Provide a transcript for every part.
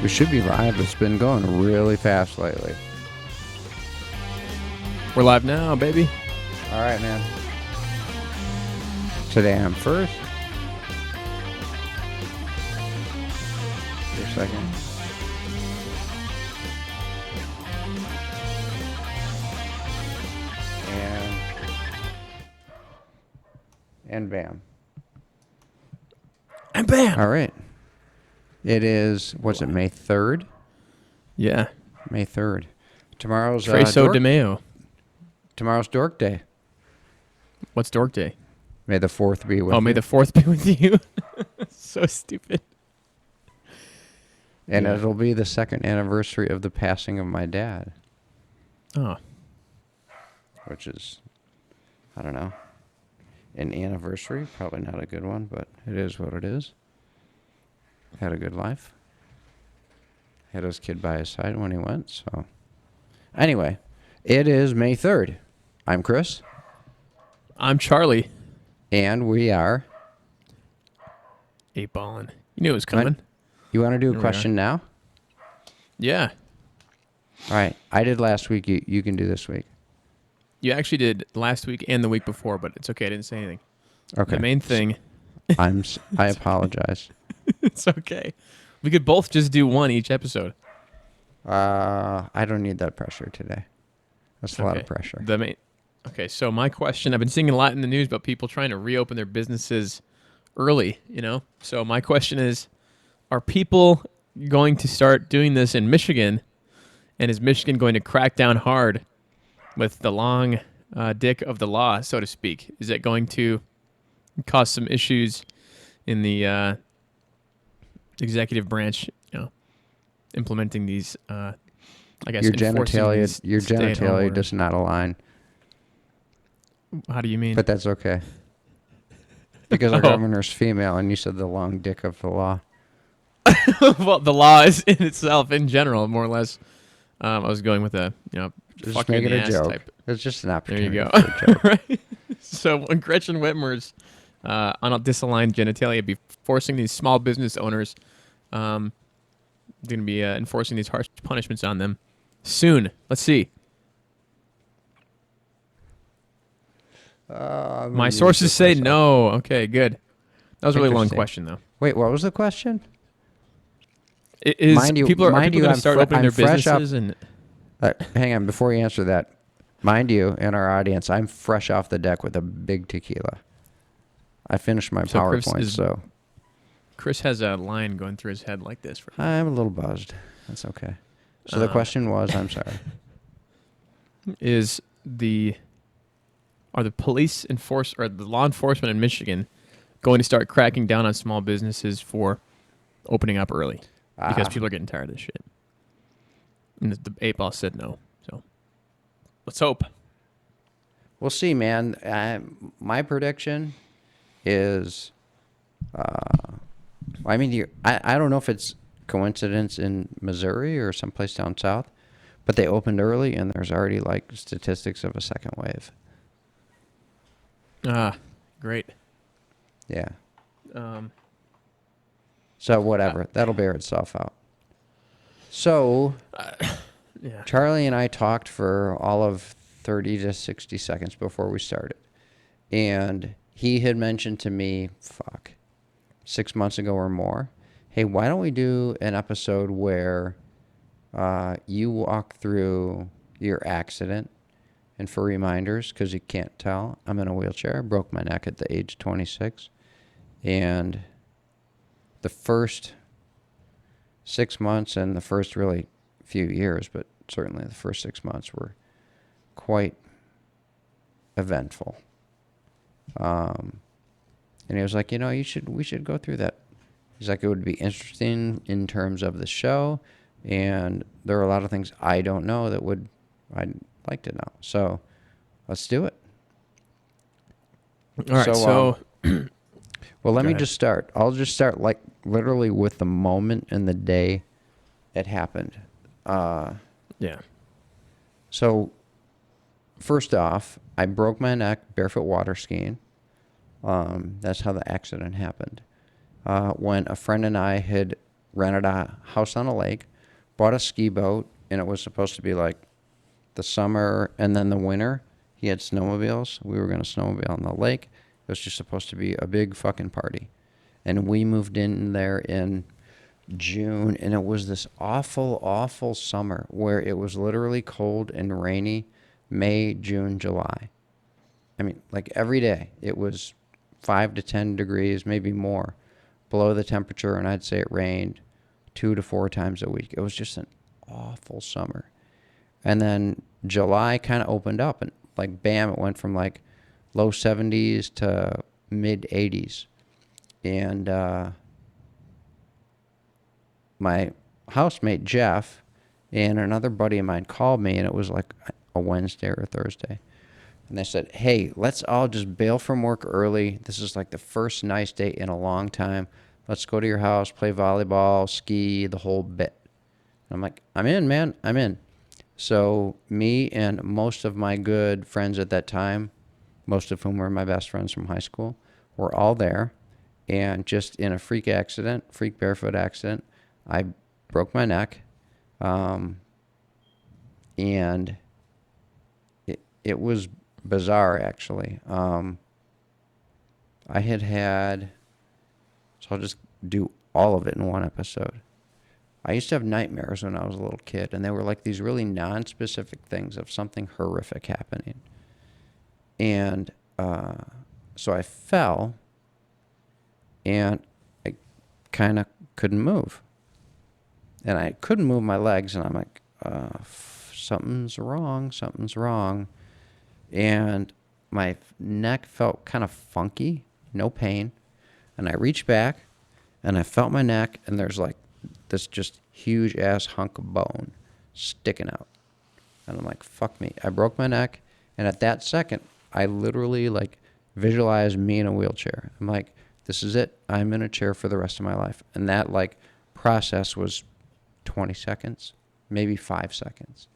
We should be live. It's been going really fast lately. We're live now, baby. All right, man. Today I'm first. Wait a second. And bam. And bam. All right. It is, what's it, May 3rd? Yeah. May 3rd. Tomorrow's Freso de Mayo. Tomorrow's Dork Day. What's Dork Day? May the 4th be with you. May the 4th be with you. So stupid. And Yeah. it'll be the second anniversary of the passing of my dad, Oh. which is, I don't know, an anniversary. Probably not a good one, but it is what it is. Had a good life. Had his kid by his side when he went, so. Anyway, it is May 3rd. I'm Chris. I'm Charlie. And we are. 8-balling. You knew it was coming. You want to do a Here we question now? Yeah. All right. I did last week. You can do this week. You actually did last week and the week before, but it's okay. I didn't say anything. Okay. The main thing. I apologize. It's okay. We could both just do one each episode. I don't need that pressure today. That's a lot of pressure. Okay, so my question, I've been seeing a lot in the news about people trying to reopen their businesses early, So my question is, are people going to start doing this in Michigan? And is Michigan going to crack down hard with the long dick of the law, so to speak? Is it going to cause some issues in the executive branch, implementing these, I guess, your enforcing genitalia, these your stay-at-home genitalia orders? does not align, How do you mean? but that's okay. Because our governor's female, and you said the long dick of the law. Well, the law is in itself, in general, more or less. I was going with a, Just fuck you make in it the a ass joke. type. It's just an There opportunity you go. for a joke. Right. So when Gretchen Whitmer's on a disaligned genitalia be forcing these small business owners, going to be enforcing these harsh punishments on them soon. Let's see. My sources say no. Okay, good. That was a really long Interesting. question, though. Wait, what was the question? Is Mind you- people are mind people you, going I'm to start fre- opening I'm their fresh up- businesses Hang on, before you answer that, mind you, in our audience, I'm fresh off the deck with a big tequila. I finished my So Chris PowerPoint, so Chris has a line going through his head like this. I'm a little buzzed. That's okay. So the question was, I'm sorry. Are the police or the law enforcement in Michigan going to start cracking down on small businesses for opening up early because people are getting tired of this shit? And the 8-ball said no. So let's hope. We'll see, man. My prediction is, I don't know if it's coincidence in Missouri or someplace down south, but they opened early and there's already like statistics of a second wave. Great. Yeah. So whatever, that'll bear itself out. So Yeah. Charlie and I talked for all of 30 to 60 seconds before we started. And he had mentioned to me, 6 months ago or more, hey, why don't we do an episode where you walk through your accident? And for reminders, because you can't tell, I'm in a wheelchair. I broke my neck at the age of 26. And the first 6 months and the first really few years, but certainly the first 6 months were quite eventful. And he was like, we should go through that. He's like, it would be interesting in terms of the show, and there are a lot of things I don't know that I'd like to know. So let's do it. All right. So well, let me ahead. just start. I'll just start like literally with the moment and the day it happened. yeah. So first off, I broke my neck barefoot water skiing. That's how the accident happened. When a friend and I had rented a house on a lake, bought a ski boat, and it was supposed to be like the summer and then the winter. He had snowmobiles. We were going to snowmobile on the lake. It was just supposed to be a big fucking party. And we moved in there in June, and it was this awful, awful summer where it was literally cold and rainy May, June, July. I mean, like every day it was 5 to 10 degrees, maybe more, below the temperature, and I'd say it rained 2 to 4 times a week. It was just an awful summer. And then July kind of opened up, and like bam, it went from like low 70s to mid 80s. And my housemate Jeff and another buddy of mine called me, and it was like a Wednesday or a Thursday. And they said, hey, let's all just bail from work early. This is like the first nice day in a long time. Let's go to your house, play volleyball, ski, the whole bit. And I'm like, I'm in, man. I'm in. So me and most of my good friends at that time, most of whom were my best friends from high school, were all there. And just in a freak barefoot accident, I broke my neck. And it was bizarre, actually. I had, so I'll just do all of it in one episode. I used to have nightmares when I was a little kid, and they were like these really non-specific things of something horrific happening. And so I fell, and I kind of couldn't move. And I couldn't move my legs, and I'm like, something's wrong. And my neck felt kind of funky, no pain. And I reached back, and I felt my neck, and there's like this just huge ass hunk of bone sticking out. And I'm like, fuck me. I broke my neck, and at that second, I literally like visualized me in a wheelchair. I'm like, this is it. I'm in a chair for the rest of my life. And that like process was 20 seconds, maybe 5 seconds.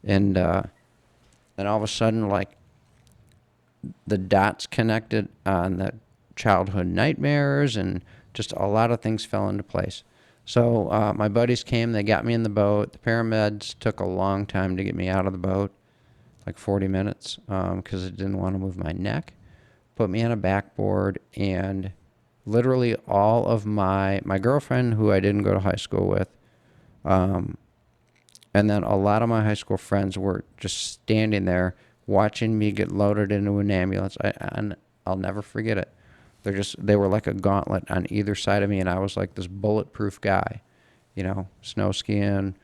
And then all of a sudden, like, the dots connected on the childhood nightmares, and just a lot of things fell into place. So my buddies came, they got me in the boat. The paramedics took a long time to get me out of the boat, like 40 minutes, because I didn't want to move my neck. Put me on a backboard, and literally all of my girlfriend, who I didn't go to high school with, and then a lot of my high school friends were just standing there watching me get loaded into an ambulance. And I'll never forget it. They were like a gauntlet on either side of me, and I was like this bulletproof guy, you know, snow skiing,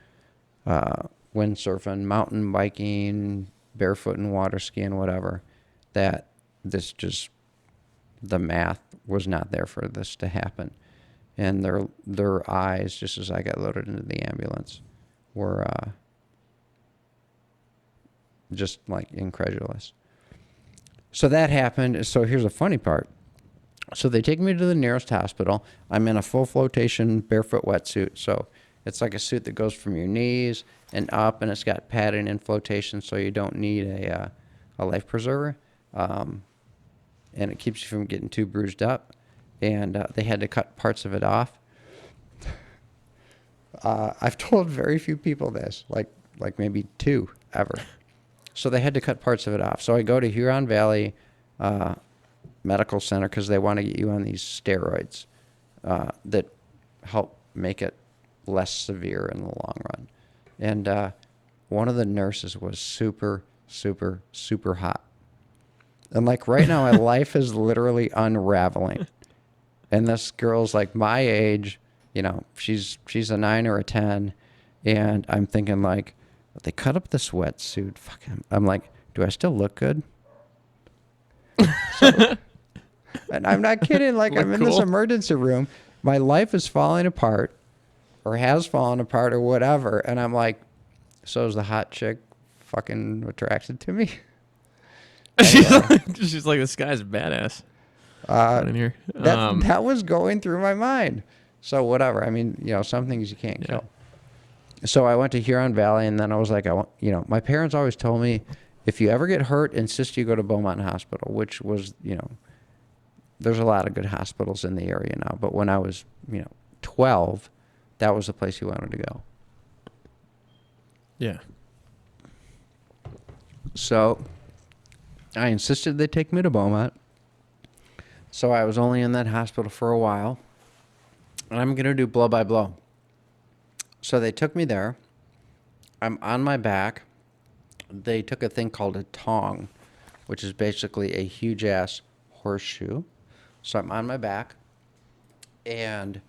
windsurfing, mountain biking, barefoot and water skiing, whatever. That this just, the math was not there for this to happen. And their eyes, just as I got loaded into the ambulance, were just like incredulous. So that happened. So here's a funny part. So they take me to the nearest hospital. I'm in a full flotation barefoot wetsuit. So it's like a suit that goes from your knees and up, and it's got padding and flotation, so you don't need a life preserver. And it keeps you from getting too bruised up. And they had to cut parts of it off. I've told very few people this, like maybe 2 ever. So they had to cut parts of it off. So I go to Huron Valley Medical Center because they want to get you on these steroids that help make it less severe in the long run. And one of the nurses was super, super, super hot. And like right now, my life is literally unraveling. And this girl's like my age, you know, she's a 9 or a 10. And I'm thinking like, they cut up the sweatsuit. Fuck him. I'm like, do I still look good? So, and I'm not kidding. Like, I'm in this emergency room. My life is falling apart, or has fallen apart, or whatever. And I'm like, so is the hot chick fucking attracted to me? Anyway, She's like, this guy's badass. In here. That was going through my mind. So whatever. I mean, you know, some things you can't kill. So I went to Huron Valley, and then I was like, my parents always told me, if you ever get hurt, insist you go to Beaumont Hospital, which was, you know, there's a lot of good hospitals in the area now. But when I was, 12, that was the place he wanted to go. Yeah. So I insisted they take me to Beaumont. So I was only in that hospital for a while. And I'm going to do blow by blow. So they took me there. I'm on my back. They took a thing called a tong, which is basically a huge ass horseshoe. So I'm on my back. And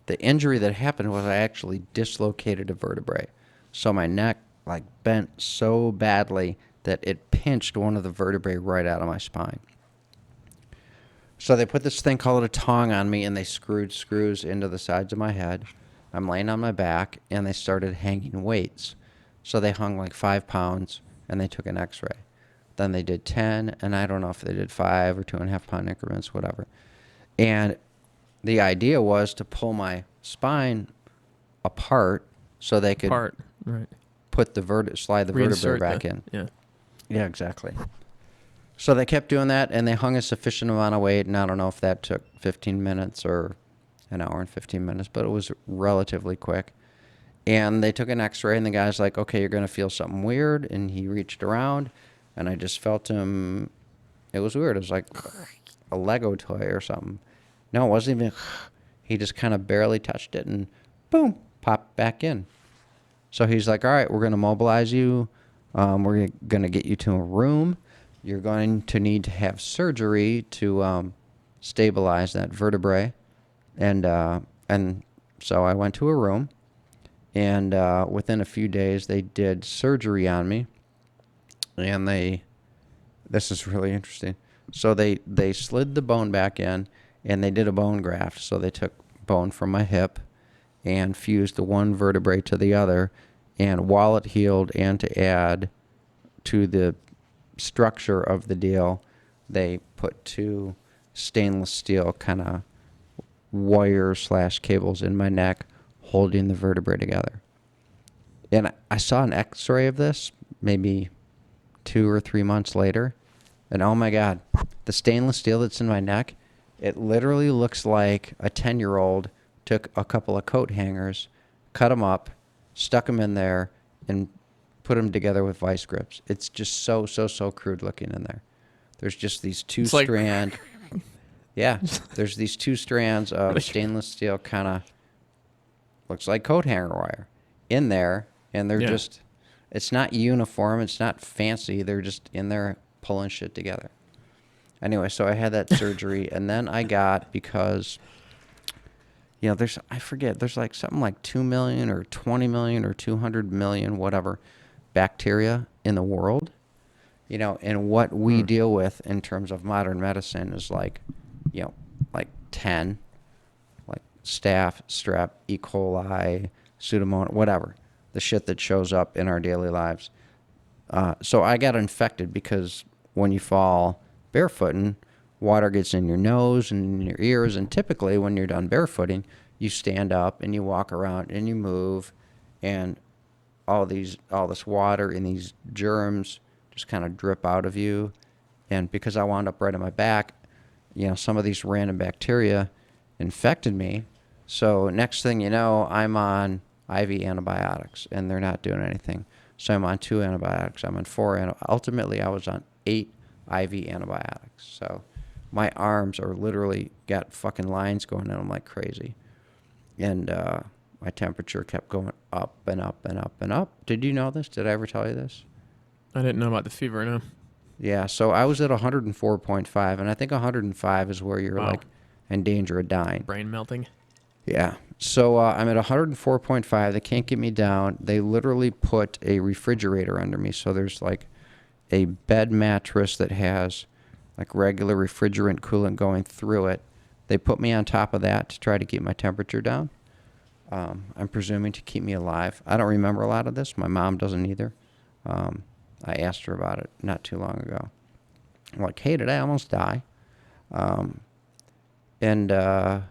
the injury that happened was I actually dislocated a vertebrae. So my neck like bent so badly that it pinched one of the vertebrae right out of my spine. So they put this thing called a tong on me, and they screwed screws into the sides of my head. I'm laying on my back, and they started hanging weights. So they hung like 5 pounds, and they took an x-ray. Then they did 10, and I don't know if they did 5 or 2.5 pound increments, whatever. And the idea was to pull my spine apart so they could Right. put the slide the vertebrae Reinsert back in. Yeah. Yeah, exactly. So they kept doing that, and they hung a sufficient amount of weight, and I don't know if that took 15 minutes or an hour and 15 minutes, but it was relatively quick. And they took an x-ray, and the guy's like, okay, you're going to feel something weird. And he reached around, and I just felt him. It was weird. It was like a Lego toy or something. No, it wasn't even. He just kind of barely touched it, and boom, popped back in. So he's like, all right, we're going to mobilize you. We're going to get you to a room. You're going to need to have surgery to stabilize that vertebrae. And so I went to a room, and within a few days, they did surgery on me. And this is really interesting. So they slid the bone back in, and they did a bone graft. So they took bone from my hip and fused the one vertebrae to the other. And while it healed, and to add to the structure of the deal, they put 2 stainless steel kind of wire/cables in my neck holding the vertebrae together. And I saw an x-ray of this maybe 2 or 3 months later, and oh my God, the stainless steel that's in my neck, it literally looks like a 10-year-old took a couple of coat hangers, cut them up, stuck them in there, and put them together with vice grips. It's just so crude looking in there. There's just these 2 strand. Yeah, there's these 2 strands of stainless steel, kind of looks like coat hanger wire in there, and they're just, it's not uniform, it's not fancy, they're just in there pulling shit together. Anyway, so I had that surgery, and then I got, because there's, I forget, there's like something like 2 million or 20 million or 200 million, whatever, bacteria in the world, and what we deal with in terms of modern medicine is like 10, like staph, strep, E. coli, pseudomonas, whatever, the shit that shows up in our daily lives. So I got infected because when you fall barefooting, water gets in your nose and in your ears, and typically when you're done barefooting, you stand up and you walk around and you move, and all this water and these germs just kind of drip out of you. And because I wound up right on my back, some of these random bacteria infected me. So next thing you know, I'm on IV antibiotics, and they're not doing anything. So I'm on 2 antibiotics. I'm on 4 ultimately, I was on 8 IV antibiotics. So my arms are literally got fucking lines going in them like crazy. And my temperature kept going up and up and up and up. Did you know this? Did I ever tell you this? I didn't know about the fever, no. Yeah, so I was at 104.5, and I think 105 is where you're like in danger of dying. Brain melting. Yeah. So I'm at 104.5. They can't get me down. They literally put a refrigerator under me. So there's like a bed mattress that has like regular refrigerant coolant going through it. They put me on top of that to try to keep my temperature down. I'm presuming to keep me alive. I don't remember a lot of this. My mom doesn't either. I asked her about it not too long ago. I'm like, hey, did I almost die? And I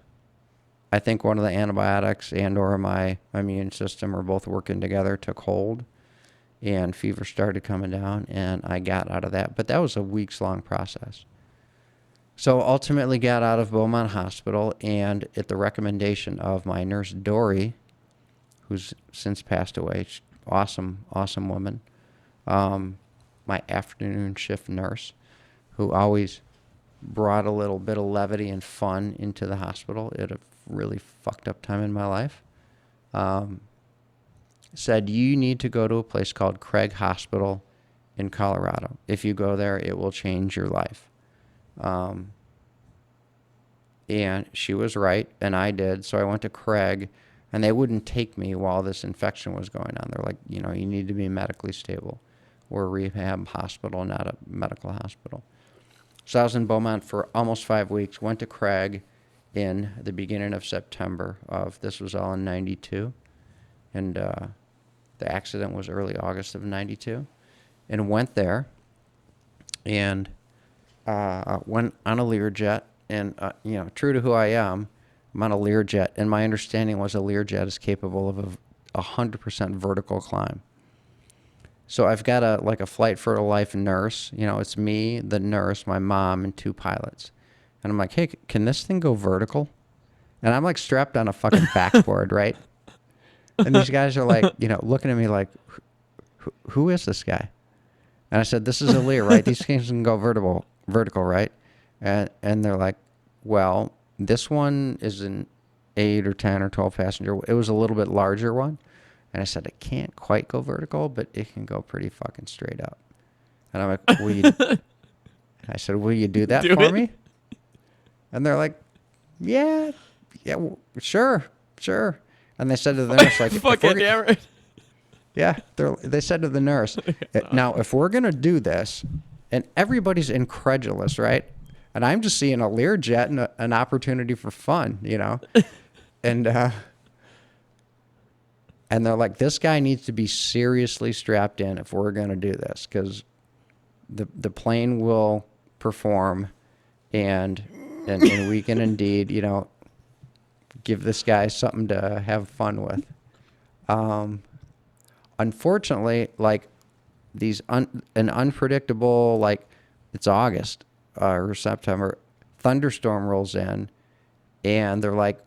think one of the antibiotics and or my immune system are both working together, took hold, and fever started coming down, and I got out of that. But that was a weeks-long process. So ultimately got out of Beaumont Hospital, and at the recommendation of my nurse, Dory, who's since passed away. Awesome, awesome woman. My afternoon shift nurse, who always brought a little bit of levity and fun into the hospital at a really fucked up time in my life. Said, you need to go to a place called Craig Hospital in Colorado. If you go there, it will change your life. And she was right, and I did. So I went to Craig, and they wouldn't take me while this infection was going on. They're like, you know, you need to be medically stable. We're a rehab hospital, not a medical hospital. So I was in Beaumont for almost 5 weeks, went to Craig in the beginning of September of, this was all in 92. And the accident was early August of 92. And went there and went on a Learjet. And, you know, true to who I am, I'm on a Learjet. And my understanding was a Learjet is capable of a 100% vertical climb. So I've got a flight for a life nurse. You know, it's me, the nurse, my mom, and 2 pilots. And I'm like, hey, can this thing go vertical? And I'm like strapped on a fucking backboard, right? And these guys are like, you know, looking at me like, who is this guy? And I said, this is a Lear, right? These things can go vertical, right? And they're like, well, this one is an 8 or 10 or 12 passenger. It was a little bit larger one. And I said, it can't quite go vertical, but it can go pretty fucking straight up. And I'm like, I said, will you do that for me? And they're like, yeah, sure. And they said to the nurse, like, fucking right. Yeah, they said to the nurse, now, if we're going to do this, and everybody's incredulous, right? And I'm just seeing a Learjet and an opportunity for fun, you know? And they're like, this guy needs to be seriously strapped in if we're going to do this, because the plane will perform, and we can indeed, you know, give this guy something to have fun with. Unfortunately, like an unpredictable, like it's August or September, thunderstorm rolls in, and they're like,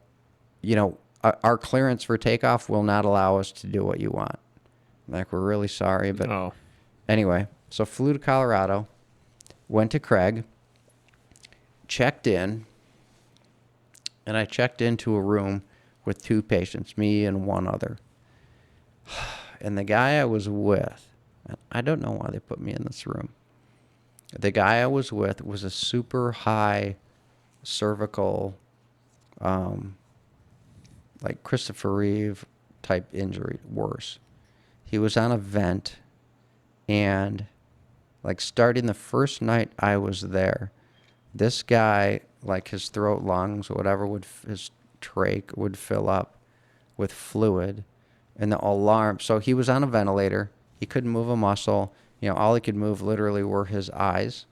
you know, our clearance for takeoff will not allow us to do what you want. Like, we're really sorry, but anyway, so flew to Colorado, went to Craig, checked in, and I checked into a room with 2 patients, me and one other. And the guy I was with, I don't know why they put me in this room. The guy I was with was a super high cervical, like Christopher Reeve type injury, worse. He was on a vent, and like starting the first night I was there, this guy, like his throat, lungs, whatever, his trach would fill up with fluid, and the alarm. So he was on a ventilator. He couldn't move a muscle. You know, all he could move literally were his eyes.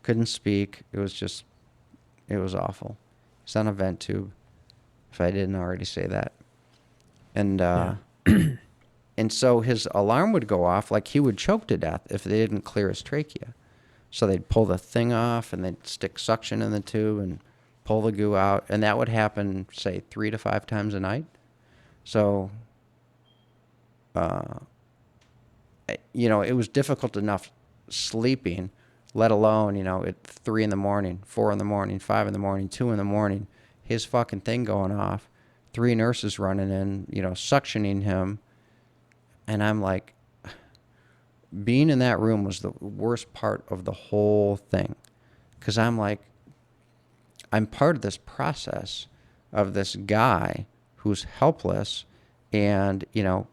Couldn't speak. It was awful. He's on a vent tube, if I didn't already say that. And and so his alarm would go off, like he would choke to death if they didn't clear his trachea. So they'd pull the thing off, and they'd stick suction in the tube and pull the goo out. And that would happen, say, 3 to 5 times a night. So, you know, it was difficult enough sleeping, let alone, you know, at 3 in the morning, 4 in the morning, 5 in the morning, 2 in the morning, his fucking thing going off, 3 nurses running in, you know, suctioning him. And I'm like, being in that room was the worst part of the whole thing. Because I'm like, I'm part of this process of this guy who's helpless and, you know,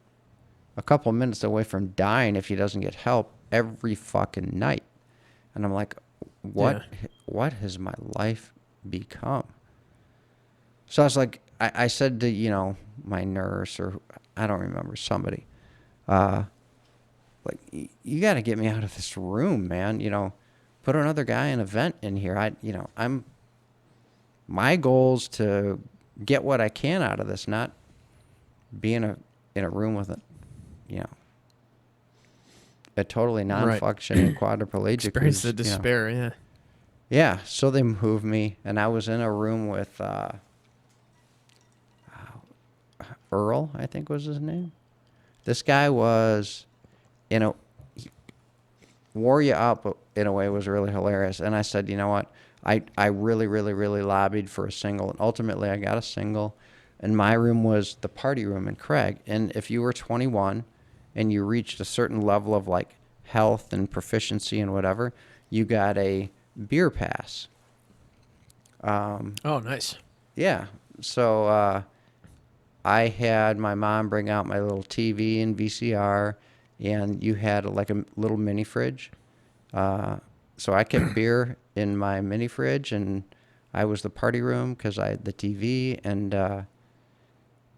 a couple minutes away from dying if he doesn't get help every fucking night. And I'm like, what has my life become? So I was like, I said to, you know, my nurse, or I don't remember, somebody, like, you got to get me out of this room, man. You know, put another guy in a vent in here. My goal's to get what I can out of this, not be in a room with a totally non-functioning quadriplegic. Experience the despair, yeah. Yeah, so they moved me, and I was in a room with Earl, I think was his name. This guy was, he wore you up in a way. Was really hilarious. And I said, you know what? I really, really, really lobbied for a single, and ultimately I got a single. And my room was the party room in Craig. And if you were 21 and you reached a certain level of like health and proficiency and whatever, you got a beer pass. Oh, nice. Yeah. So I had my mom bring out my little TV and VCR, and you had like a little mini fridge. So I kept beer in my mini fridge, and I was the party room because I had the TV, and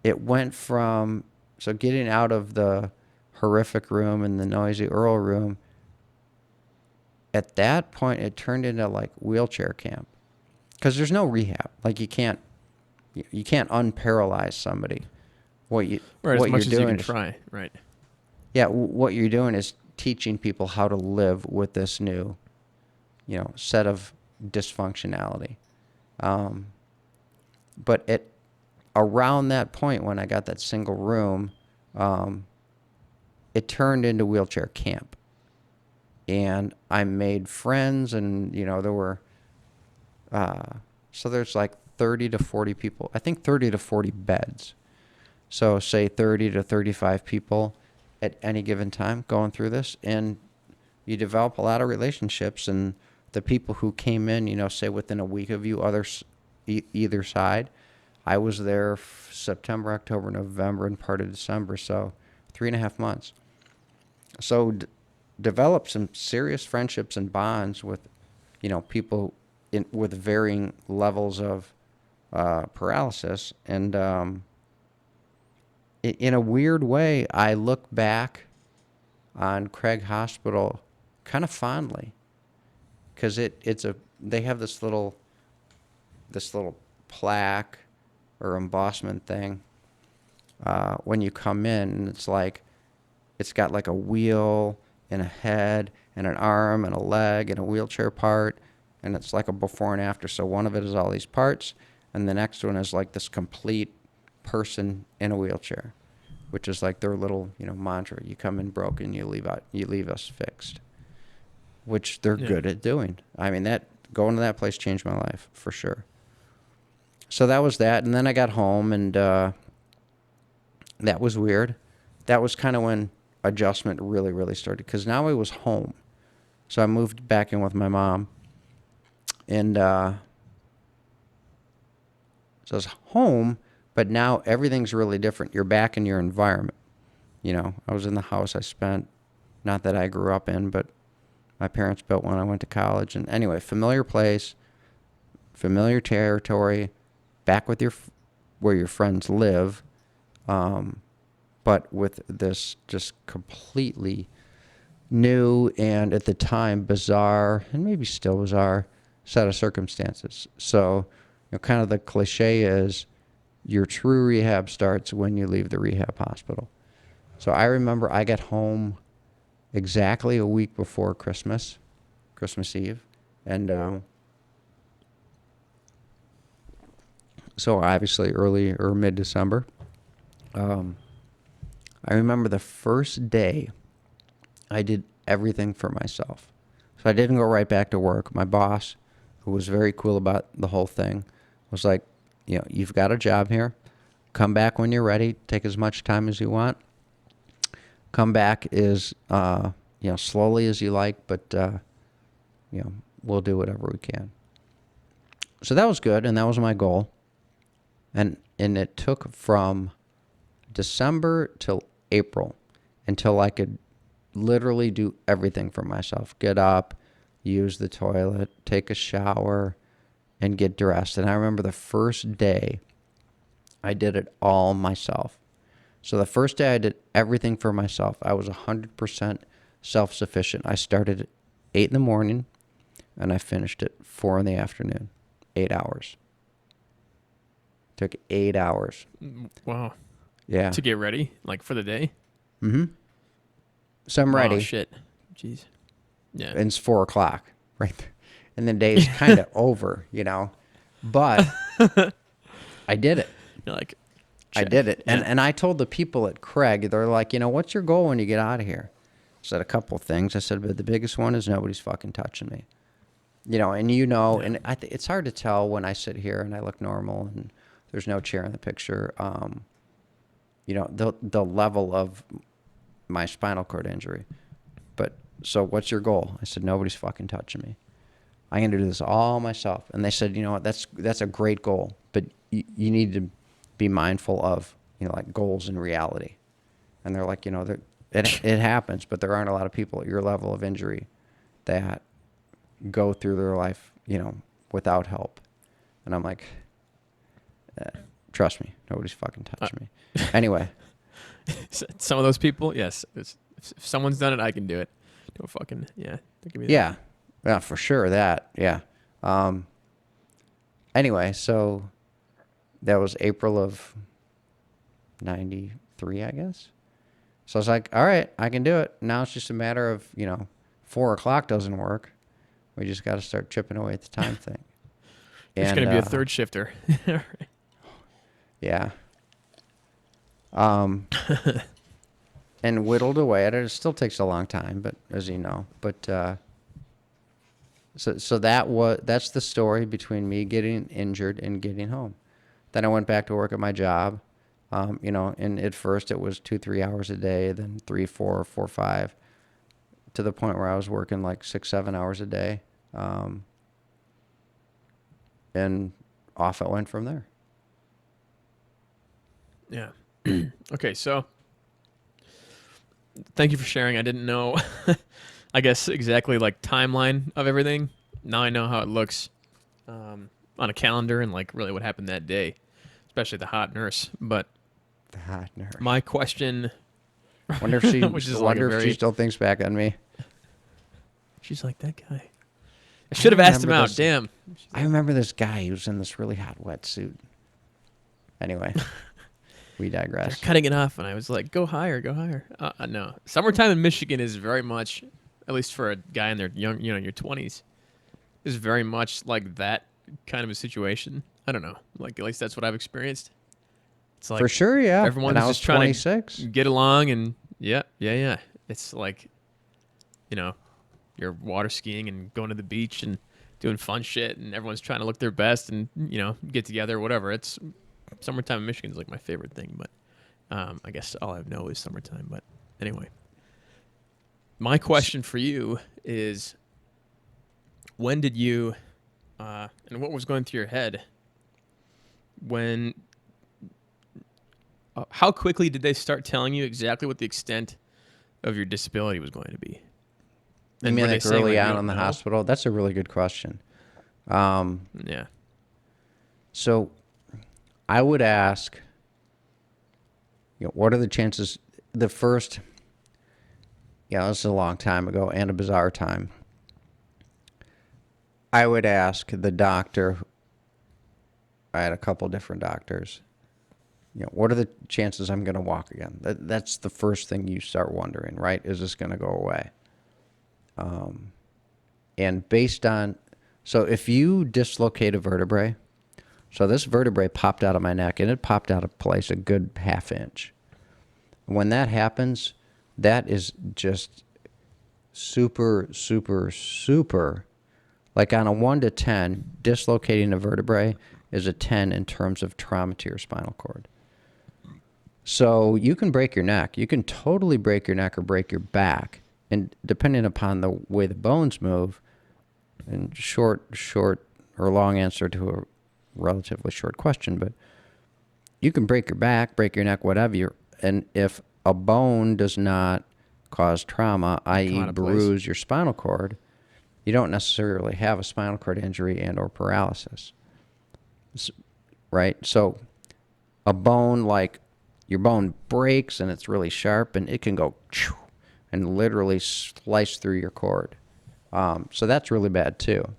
it went from, so getting out of the horrific room and the noisy Earl room, at that point it turned into like wheelchair camp because there's no rehab. Like you can't unparalyze somebody. What Right, what as much you're as you doing can is, try. Right. yeah, what you're doing is teaching people how to live with this new, set of dysfunctionality. But around that point when I got that single room, it turned into wheelchair camp. And I made friends, and, there were, so there's like 30 to 40 people, I think 30 to 40 beds. So say 30 to 35 people at any given time going through this. And you develop a lot of relationships, and the people who came in, say within a week of you, either side. I was there September, October, November, and part of December, so 3.5 months. So developed some serious friendships and bonds with, people with varying levels of paralysis. And in a weird way, I look back on Craig Hospital kind of fondly, because they have this little plaque or embossment thing when you come in, and it's got like a wheel and a head and an arm and a leg and a wheelchair part, and it's like a before and after. So one of it is all these parts, and the next one is like this complete person in a wheelchair, which is like their little mantra. You come in broken, you leave us fixed, which they're good at doing. I mean, that going to that place changed my life for sure. So that was that, and then I got home, and that was weird. That was kind of when adjustment really, really started, because now I was home. So I moved back in with my mom, and so I was home, but now everything's really different. You're back in your environment. I was in the house I spent, not that I grew up in, but my parents built when I went to college. And anyway, familiar place, familiar territory, back with where your friends live, but with this just completely new and at the time bizarre, and maybe still bizarre, set of circumstances. So, kind of the cliche is your true rehab starts when you leave the rehab hospital. So I remember I got home exactly a week before Christmas Eve, and so obviously early or mid-December. I remember the first day I did everything for myself. So I didn't go right back to work. My boss, who was very cool about the whole thing, was like, you've got a job here. Come back when you're ready. Take as much time as you want. Come back as, slowly as you like, but, we'll do whatever we can. So that was good, and that was my goal. And it took from December till April until I could literally do everything for myself. Get up, use the toilet, take a shower, and get dressed. And I remember the first day I did it all myself. So the first day I did everything for myself. I was 100% self-sufficient. I started at 8 in the morning, and I finished at 4 in the afternoon. 8 hours. Took 8 hours. Wow. Yeah. To get ready, like for the day? Mm-hmm. So I'm Wow, ready. Shit. Jeez. Yeah. And it's 4 o'clock, right there. And the day's kind of over, But I did it. You're like, I Check. did it. Yeah. And I told the people at Craig, they're like, what's your goal when you get out of here? I said a couple of things. I said, but the biggest one is nobody's fucking touching me. And and it's hard to tell when I sit here and I look normal and there's no chair in the picture. The level of my spinal cord injury. But so what's your goal? I said, nobody's fucking touching me. I'm going to do this all myself. And they said, that's a great goal, but you need to be mindful of, like goals and reality. And they're like, it happens, but there aren't a lot of people at your level of injury that go through their life, without help. And I'm like, trust me, nobody's fucking touching me. Anyway. Some of those people, yes. If someone's done it, I can do it. Don't fucking, yeah. Don't give me that. Yeah, for sure. That, yeah. Anyway, so that was April of 93, I guess. So I was like, all right, I can do it. Now it's just a matter of, 4 o'clock doesn't work. We just got to start chipping away at the time thing. It's going to be a third shifter. Yeah. And whittled away at it. It still takes a long time, but as you know, so that's the story between me getting injured and getting home. Then I went back to work at my job. And at first it was 2-3 hours a day, then 3, 4, 4, 5, to the point where I was working like 6-7 hours a day. And off it went from there. Yeah. Okay, so thank you for sharing. I didn't know, I guess, exactly like timeline of everything. Now I know how it looks on a calendar and like really what happened that day, especially the hot nurse. But The hot nurse. my question, Wonder if she which is like a she still thinks back on me. she's like, that guy. I should have asked him remember out. this. Damn. I remember this guy who was in this really hot wetsuit. Anyway, we They're digress. cutting it off, and I was like, go higher, go higher. No. Summertime in Michigan is very much, at least for a guy in their young, your 20s, is very much like that kind of a situation. I don't know. Like, at least that's what I've experienced. It's like For sure, yeah. everyone's and I was just trying 26. to get along, and yeah. It's like, you're water skiing and going to the beach and doing fun shit, and everyone's trying to look their best and, get together or whatever. It's summertime in Michigan is like my favorite thing, but I guess all I know is summertime. But anyway, my question for you is, when did you, and what was going through your head when, how quickly did they start telling you exactly what the extent of your disability was going to be? You And mean were they like saying, early "You on don't in the know?" hospital? That's a really good question. Yeah. So I would ask, what are the chances? The first, this is a long time ago and a bizarre time. I would ask the doctor. I had a couple different doctors. What are the chances I'm going to walk again? That's the first thing you start wondering, right? Is this going to go away? And based on, so if you dislocate a vertebrae, so this vertebrae popped out of my neck and it popped out of place a good half inch. When that happens, that is just super, super, super, like on a 1 to 10, dislocating a vertebrae is a 10 in terms of trauma to your spinal cord. So you can break your neck. You can totally break your neck or break your back. And depending upon the way the bones move, and short or long answer to a relatively short question, but you can break your back, break your neck, whatever. And if a bone does not cause trauma, i.e. bruise your spinal cord, you don't necessarily have a spinal cord injury and or paralysis. Right? So a bone, like your bone breaks and it's really sharp and it can go and literally slice through your cord. So that's really bad too.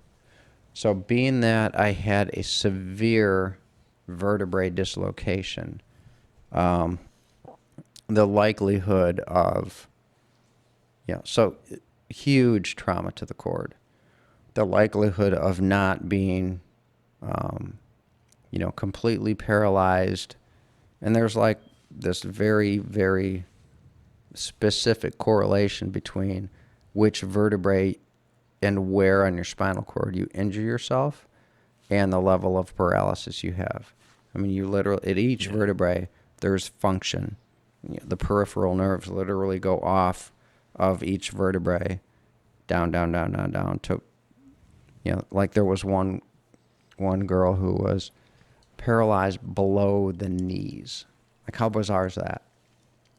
So being that I had a severe vertebrae dislocation, the likelihood of, so huge trauma to the cord, the likelihood of not being, completely paralyzed And there's like this very, very specific correlation between which vertebrae and where on your spinal cord you injure yourself and the level of paralysis you have. I mean, you literally, at each vertebrae, there's function. The peripheral nerves literally go off of each vertebrae down to, like there was one girl who was paralyzed below the knees. Like, how bizarre is that?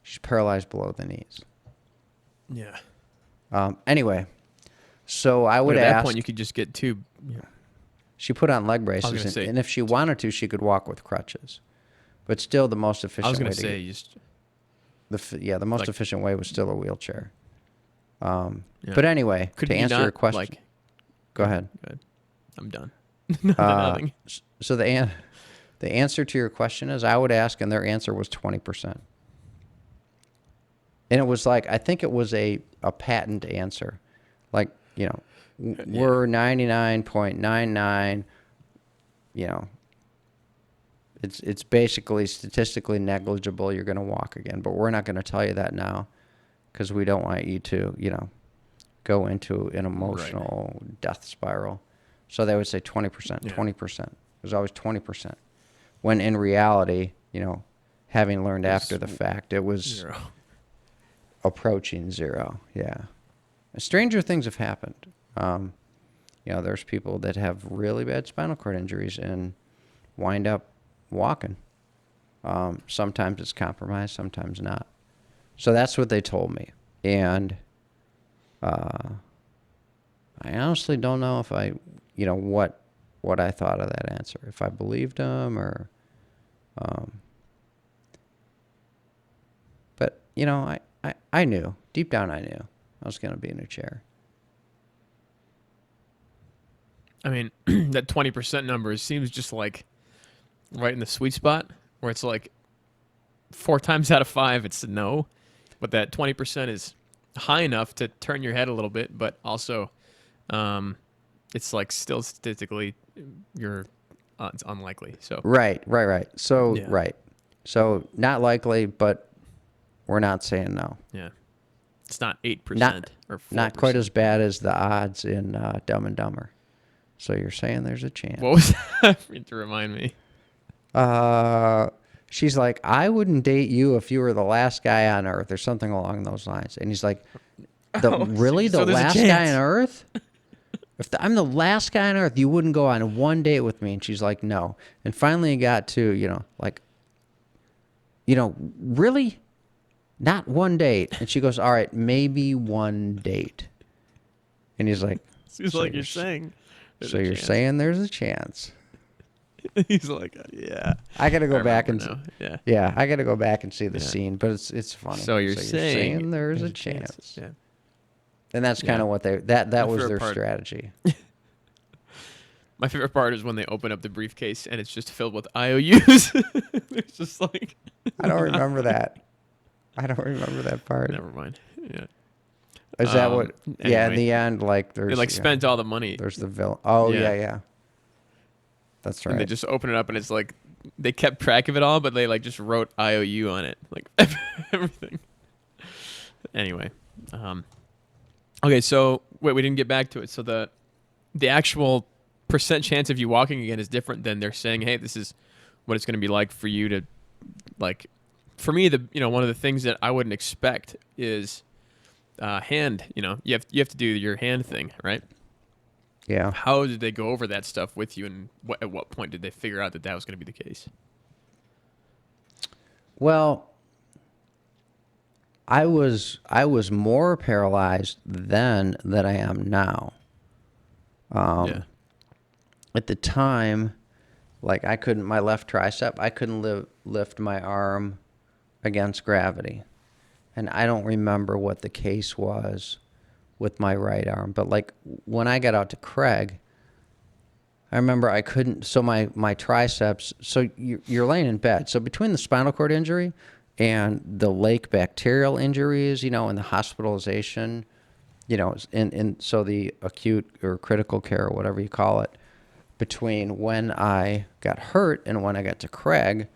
She's paralyzed below the knees. Yeah. Anyway, so I But would at that ask. point, you could just get two. She put on leg braces, gonna say- and if she wanted to, she could walk with crutches. But still, the most I efficient was way going to to say, the most like- efficient way was still a wheelchair. Yeah. But anyway, Could to you answer not, your question, like- go ahead. Good. I'm done. Nothing. So the answer to your question is, I would ask, and their answer was 20%. And it was like, I think it was a patent answer. Like, we're 99.99, it's basically statistically negligible you're going to walk again, but we're not going to tell you that now because we don't want you to, go into an emotional death spiral. So they would say 20%, Yeah. 20%. It was always 20%. When in reality, having learned after the fact, it was 0. approaching 0. Yeah. Stranger things have happened. There's people that have really bad spinal cord injuries and wind up walking. Sometimes it's compromised, sometimes not. So that's what they told me. And I honestly don't know if I, what I thought of that answer. If I believed them or, but, I knew. Deep down I knew I was going to be in a chair. I mean, that 20% number seems just like right in the sweet spot where it's like 4 times out of 5 it's a no, but that 20% is high enough to turn your head a little bit, but also it's like still statistically it's unlikely. So Right. So, Yeah. right. So not likely, but we're not saying no. yeah, it's not 8% or 4%. Not quite as bad as the odds in Dumb and Dumber. So you're saying there's a chance. What was that? To remind me. She's like, I wouldn't date you if you were the last guy on Earth or something along those lines. And he's like, really? so The there's a last guy chance. on Earth? If I'm the last guy on Earth, you wouldn't go on one date with me. And she's like, no. And finally it got to, really? Not one date. And she goes, all right, maybe one date. And he's like, Seems So like you're you're s- saying. there's so a you're chance. saying there's a chance. He's like, yeah. I got to go I back and remember now. yeah, I got to go back and see the Yeah. scene, but it's funny. So you're saying there's a chance. Yeah. And that's kind Yeah. of what that My was favorite their part. strategy. My favorite part is when they open up the briefcase and it's just filled with IOUs. It's just like, I don't remember that. I don't remember that part. never mind. Yeah. Is that what? Yeah, in anyway. the end, like there's They like spent all the money. there's the villain. Oh Yeah. yeah. That's And they right. just open it up and it's like they kept track of it all, but they like just wrote IOU on it, like everything. Anyway, okay, so wait, we didn't get back to it. So the actual percent chance of you walking again is different than they're saying, hey, this is what it's going to be like for you to, like, for me, one of the things that I wouldn't expect is hand. You have to do your hand thing, right? Yeah. How did they go over that stuff with you, and at what point did they figure out that was going to be the case? Well, I was more paralyzed then than I am now. Yeah. At the time, like my left tricep, I couldn't lift my arm against gravity. And I don't remember what the case was with my right arm. But like when I got out to Craig, I remember I couldn't, so my triceps, so you're laying in bed. So between the spinal cord injury and the Lake bacterial injuries, and the hospitalization, and so the acute or critical care or whatever you call it, between when I got hurt and when I got to Craig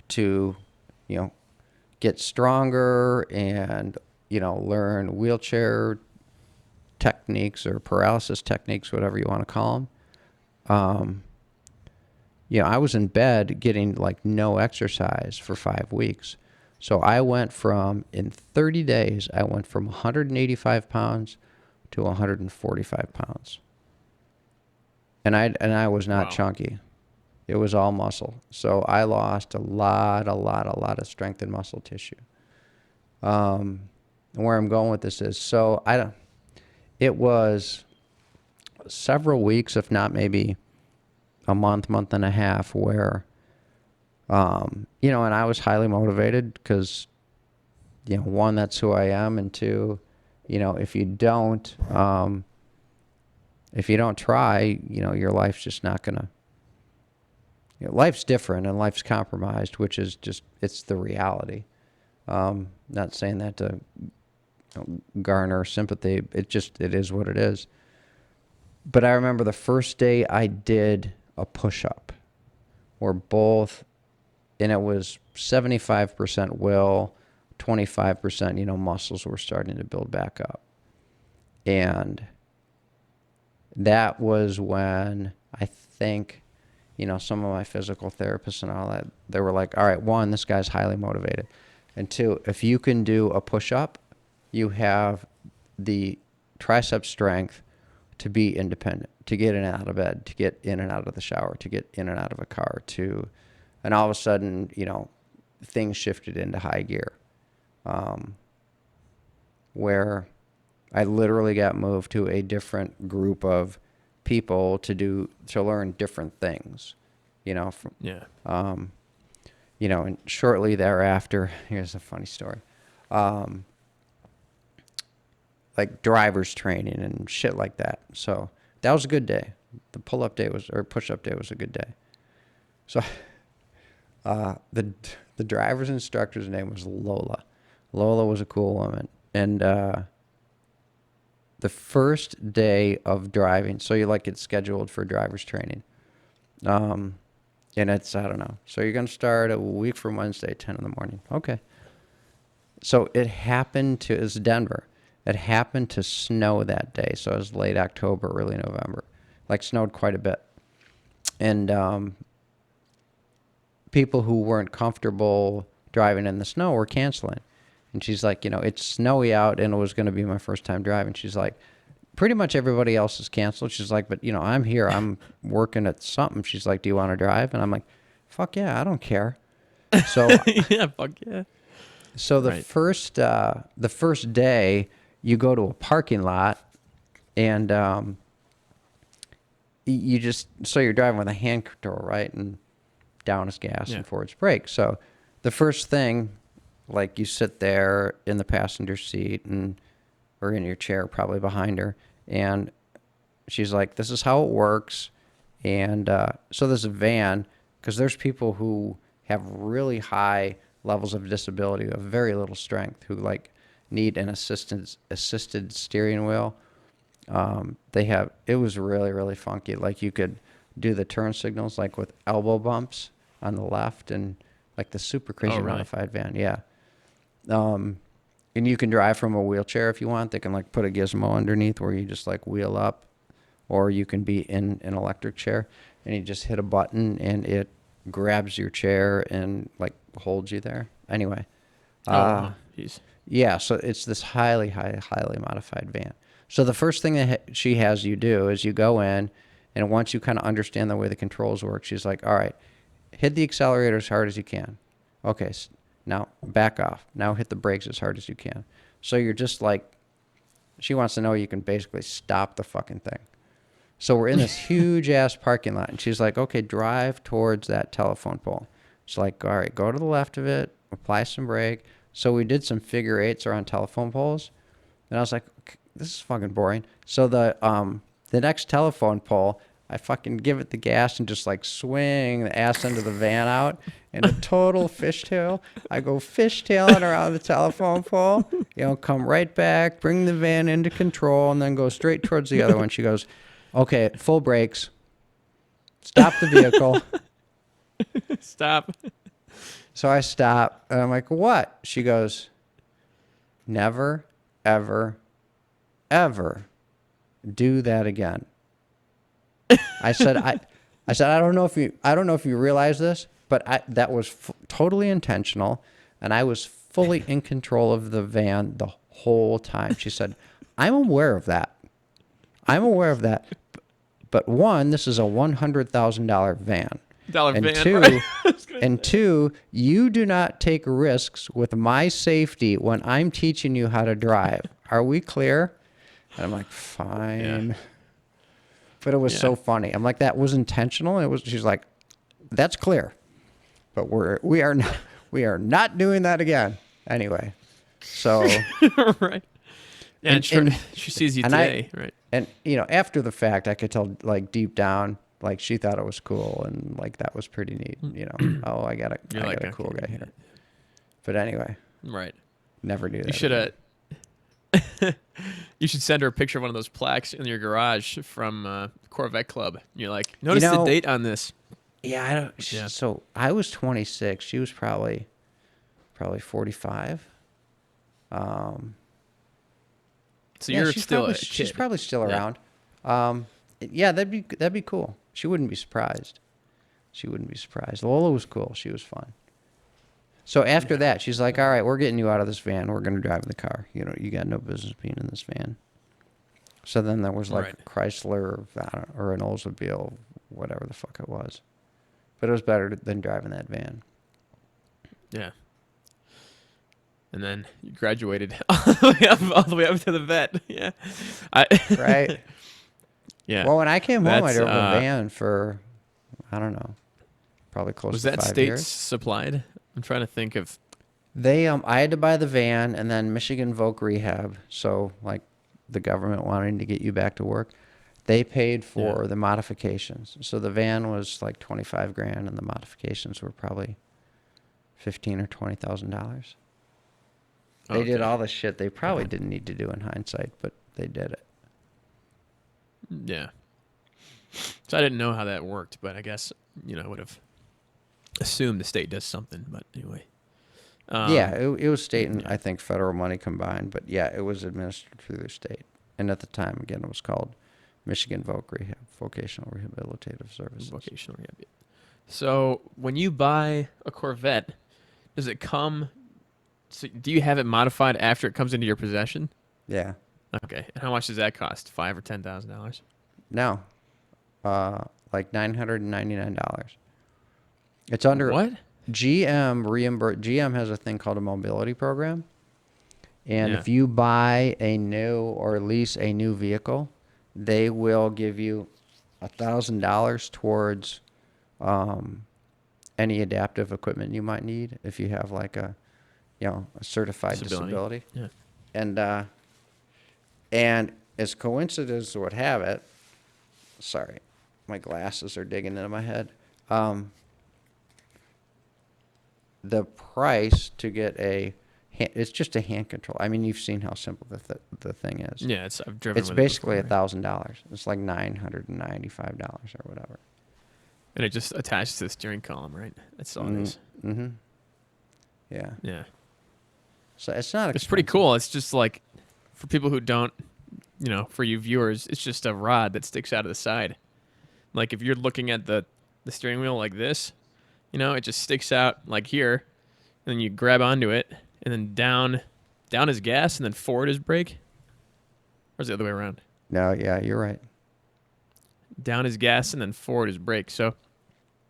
to you know, get stronger and, you know, learn wheelchair techniques or paralysis techniques, whatever you want to call them. You know, I was in bed getting like no exercise for 5 weeks. So I went from, in 30 days, I went from 185 pounds to 145 pounds. And I was not Wow. chunky. It was all muscle. So I lost a lot of strength and muscle tissue. And where I'm going with this is, so it was several weeks, if not maybe a month and a half, where, you know, and I was highly motivated because, you know, one, that's who I am, and two, you know, if you don't try, you know, your life's just not gonna. You know, life's different and life's compromised, which is just, it's the reality. Not saying that to, you know, garner sympathy. It is what it is. But I remember the first day I did a push-up, where both, and it was 75% will, 25%, you know, muscles were starting to build back up. And that was when I think, you know, some of my physical therapists and all that, they were like, all right, one, this guy's highly motivated. And two, if you can do a push-up, you have the tricep strength to be independent, to get in and out of bed, to get in and out of the shower, to get in and out of a car, and all of a sudden, you know, things shifted into high gear, where I literally got moved to a different group of people to learn different things, you know, Yeah. You know, and shortly thereafter, here's a funny story. Like driver's training and shit like that. So that was a good day. The push-up day was a good day. So the driver's instructor's name was Lola. Lola was a cool woman. And the first day of driving, so you like get scheduled for driver's training. And it's, I don't know. So you're going to start a week from Wednesday, 10 in the morning. Okay. So it was Denver. It happened to snow that day. So it was late October, early November. Like snowed quite a bit. And people who weren't comfortable driving in the snow were canceling. And she's like, you know, it's snowy out and it was going to be my first time driving. She's like, pretty much everybody else is canceled. She's like, but, you know, I'm here. I'm working at something. She's like, do you want to drive? And I'm like, fuck yeah, I don't care. So Yeah, fuck yeah. So the Right. first day, you go to a parking lot, and so you're driving with a hand control, right? And down is gas Yeah. and forward's brake. So the first thing, like, you sit there in the passenger seat or in your chair, probably behind her, and she's like, "This is how it works." And so there's a van, because there's people who have really high levels of disability, who have very little strength, who like need an assisted steering wheel. It was really, really funky. Like, you could do the turn signals like with elbow bumps on the left, and like the super crazy really? modified van. Yeah. And you can drive from a wheelchair if you want. They can like put a gizmo underneath where you just like wheel up, or you can be in an electric chair and you just hit a button and it grabs your chair and like holds you there. Anyway. Wow. Jeez. Yeah, so it's this highly modified van. So the first thing that she has you do is you go in, and once you kind of understand the way the controls work, she's like, all right, hit the accelerator as hard as you can. Okay, now back off. Now hit the brakes as hard as you can. So you're just like, she wants to know you can basically stop the fucking thing. So we're in this huge ass parking lot, and she's like, okay, drive towards that telephone pole. She's like, all right, go to the left of it, apply some brake. So we did some figure eights around telephone poles, and I was like, this is fucking boring. So the next telephone pole, I fucking give it the gas and just like swing the ass end of the van out in a total fishtail. I go fishtailing around the telephone pole, you know, come right back, bring the van into control, and then go straight towards the other one. She goes, okay, full brakes, stop the vehicle. Stop. So I stop and I'm like, what? She goes, never, ever, ever do that again. I said, I don't know if you realize this, but that was totally intentional, and I was fully in control of the van the whole time. She said, I'm aware of that. I'm aware of that. But one, this is a $100,000 van. And van, two, right? and two, you do not take risks with my safety when I'm teaching you how to drive. Are we clear? And I'm like, fine. Yeah. But it was so funny. I'm like, that was intentional. And she's like, that's clear. But we are not doing that again. Anyway. So Right. Yeah, and she sees you today, right? And after the fact, I could tell, like, deep down, like, she thought it was cool, and like that was pretty neat. Oh, I got a cool guy here. But anyway, right. Never do that. You should you should send her a picture of one of those plaques in your garage from Corvette Club. You're like, notice the date on this. Yeah, I don't. Yeah. So I was 26. She was probably 45. So you're still a kid. She's probably still around. Yeah, that'd be cool. She wouldn't be surprised. Lola was cool. She was fun. So after that, she's like, all right, we're getting you out of this van. We're going to drive the car. You got no business being in this van. So then there was like Chrysler or an Oldsmobile, whatever the fuck it was. But it was better than driving that van. Yeah. And then you graduated all the way up to the vet. Yeah. Right. Yeah. Well, when I came home, I drove a van for, I don't know, probably close to 5 years. Was that state supplied? I'm trying to think of. I had to buy the van, and then Michigan Voc Rehab. So, like, the government wanting to get you back to work, they paid for the modifications. So the van was like $25,000, and the modifications were probably $15,000 or $20,000. They did all the shit they probably didn't need to do in hindsight, but they did it. Yeah. So I didn't know how that worked, but I guess I would have assumed the state does something. But anyway. It was state and I think federal money combined, but yeah, it was administered through the state. And at the time, again, it was called Michigan Voc Rehab, Vocational Rehabilitative Services. Vocational Rehab. So when you buy a Corvette, does it come? So do you have it modified after it comes into your possession? Yeah. Okay. And how much does that cost? $5,000 or $10,000? No. Like $999. It's under what? GM has a thing called a mobility program. And if you buy a new or lease a new vehicle, they will give you $1,000 towards any adaptive equipment you might need if you have like a certified disability. Yeah. And as coincidence would have it, sorry, my glasses are digging into my head. The price to get it's just a hand control. I mean, you've seen how simple the thing is. Yeah, I've driven. It's basically $1,000. It's like $995 or whatever. And it just attaches to the steering column, right? That's all it is. Mm-hmm. Yeah. Yeah. So it's not. It's pretty cool. It's just like, for people who don't, for you viewers, it's just a rod that sticks out of the side. Like if you're looking at the steering wheel like this, it just sticks out like here, and then you grab onto it, and then down is gas, and then forward is brake. Or is it the other way around? No, yeah, you're right. Down is gas, and then forward is brake. So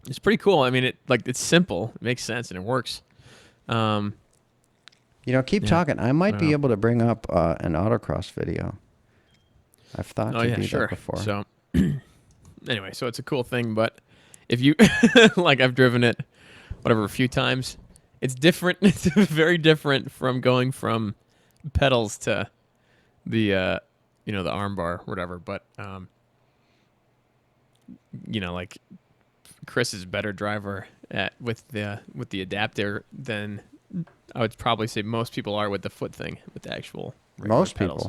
it's pretty cool. I mean, it's simple, it makes sense, and it works. Keep talking. I might be able to bring up an autocross video. I've thought to do that before. So anyway, so it's a cool thing, but if you like, I've driven it, a few times. It's different. It's very different from going from pedals to the the arm bar, whatever. But like Chris is a better driver with the adapter than I would probably say most people are with the foot thing, with the actual most pedals.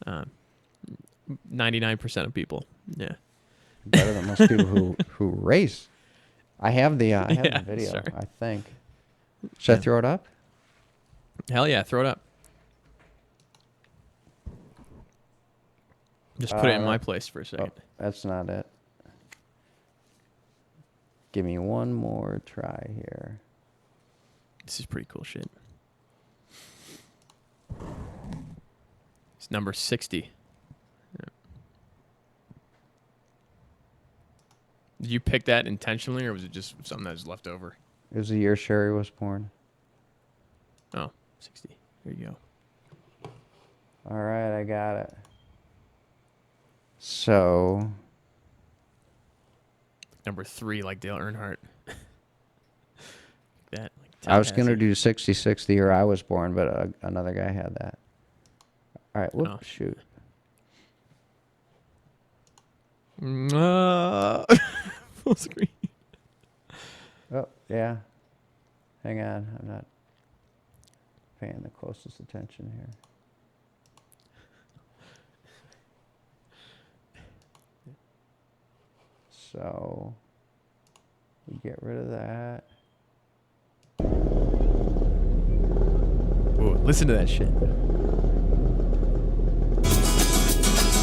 People. 99% of people. Yeah. Better than most people who race. I have the video. Sorry. I think. Should I Yeah. throw it up? Hell yeah, throw it up. Just put it in my place for a second. Oh, that's not it. Give me one more try here. This is pretty cool shit. It's number 60. Yeah. Did you pick that intentionally, or was it just something that was left over? It was the year Sherry was born. Oh, 60. There you go. All right, I got it. So, Number 3, like Dale Earnhardt. That. Like I was going to Tallahassee. do 66 the year I was born, but another guy had that. All right, whoops, Oh. shoot. Full screen. Oh, yeah. Hang on, I'm not paying the closest attention here. So, we get rid of that. Ooh, listen to that shit.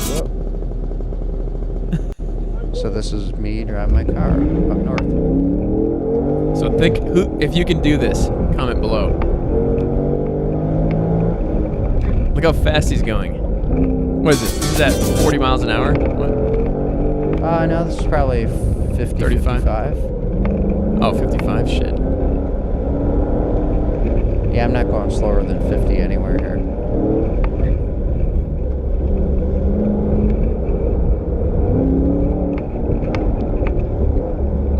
Whoa. So this is me driving my car up north. So think, if you can do this, comment below. Look how fast he's going. What is this? Is that 40 miles an hour? What? No, this is probably 50, 35? 55. Oh, 55. Shit. Yeah, I'm not going slower than 50 anywhere here.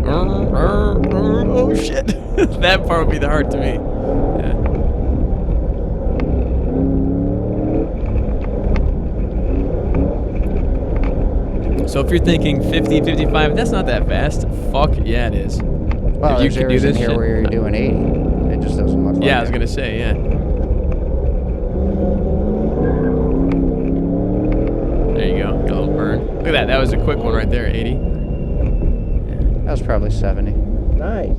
Oh shit. That part would be the hard to me. Yeah. So if you're thinking 50, 55, that's not that fast. Fuck yeah, it is. Well, If you there's can do areas in this here shit. where you're doing 80. It just doesn't look like Yeah, I was it. gonna say, yeah. There you go. Got a little burn. Look at that. That was a quick one right there. 80. That was probably 70. Nice.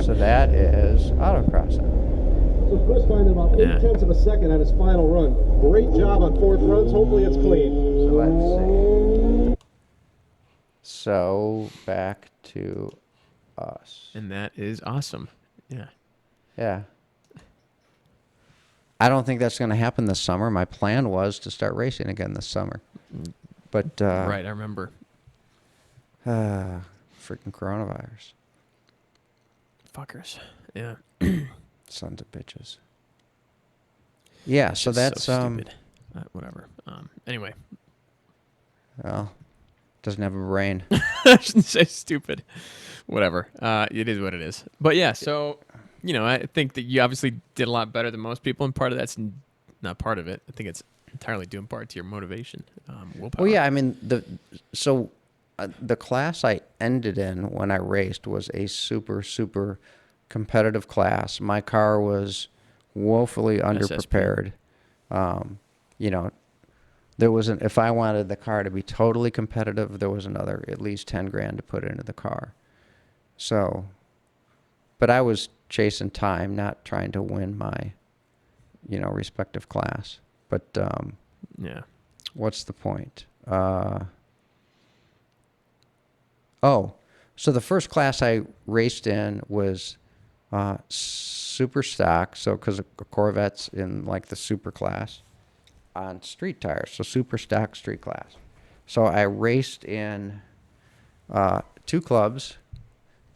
So that is autocrossing. So Chris finding about Yeah. 8/10 of a second on his final run. Great job on fourth runs. Hopefully it's clean. So let's see. So back to us. And that is awesome. Yeah. Yeah. I don't think that's going to happen this summer. My plan was to start racing again this summer. But, Right, I remember. freaking coronavirus. Fuckers. Yeah. Sons of bitches. Yeah, so Just that's, stupid. Whatever. Anyway. well, doesn't have a brain. I shouldn't say stupid. Whatever. It is what it is. But yeah, so, you know, I think that you obviously did a lot better than most people, and part of that's not part of it. I think it's entirely due in part to your motivation, willpower. Well, yeah, I mean, the class I ended in when I raced was a super, super competitive class. My car was woefully underprepared. You know, there wasn't, if I wanted the car to be totally competitive, there was another at least 10 grand to put into the car. So, but I was chasing time, not trying to win my, you know, respective class. But, Yeah. what's the point? Oh, so the first class I raced in was super stock. So because a Corvette's in like the super class on street tires, so super stock street class. So I raced in 2 clubs,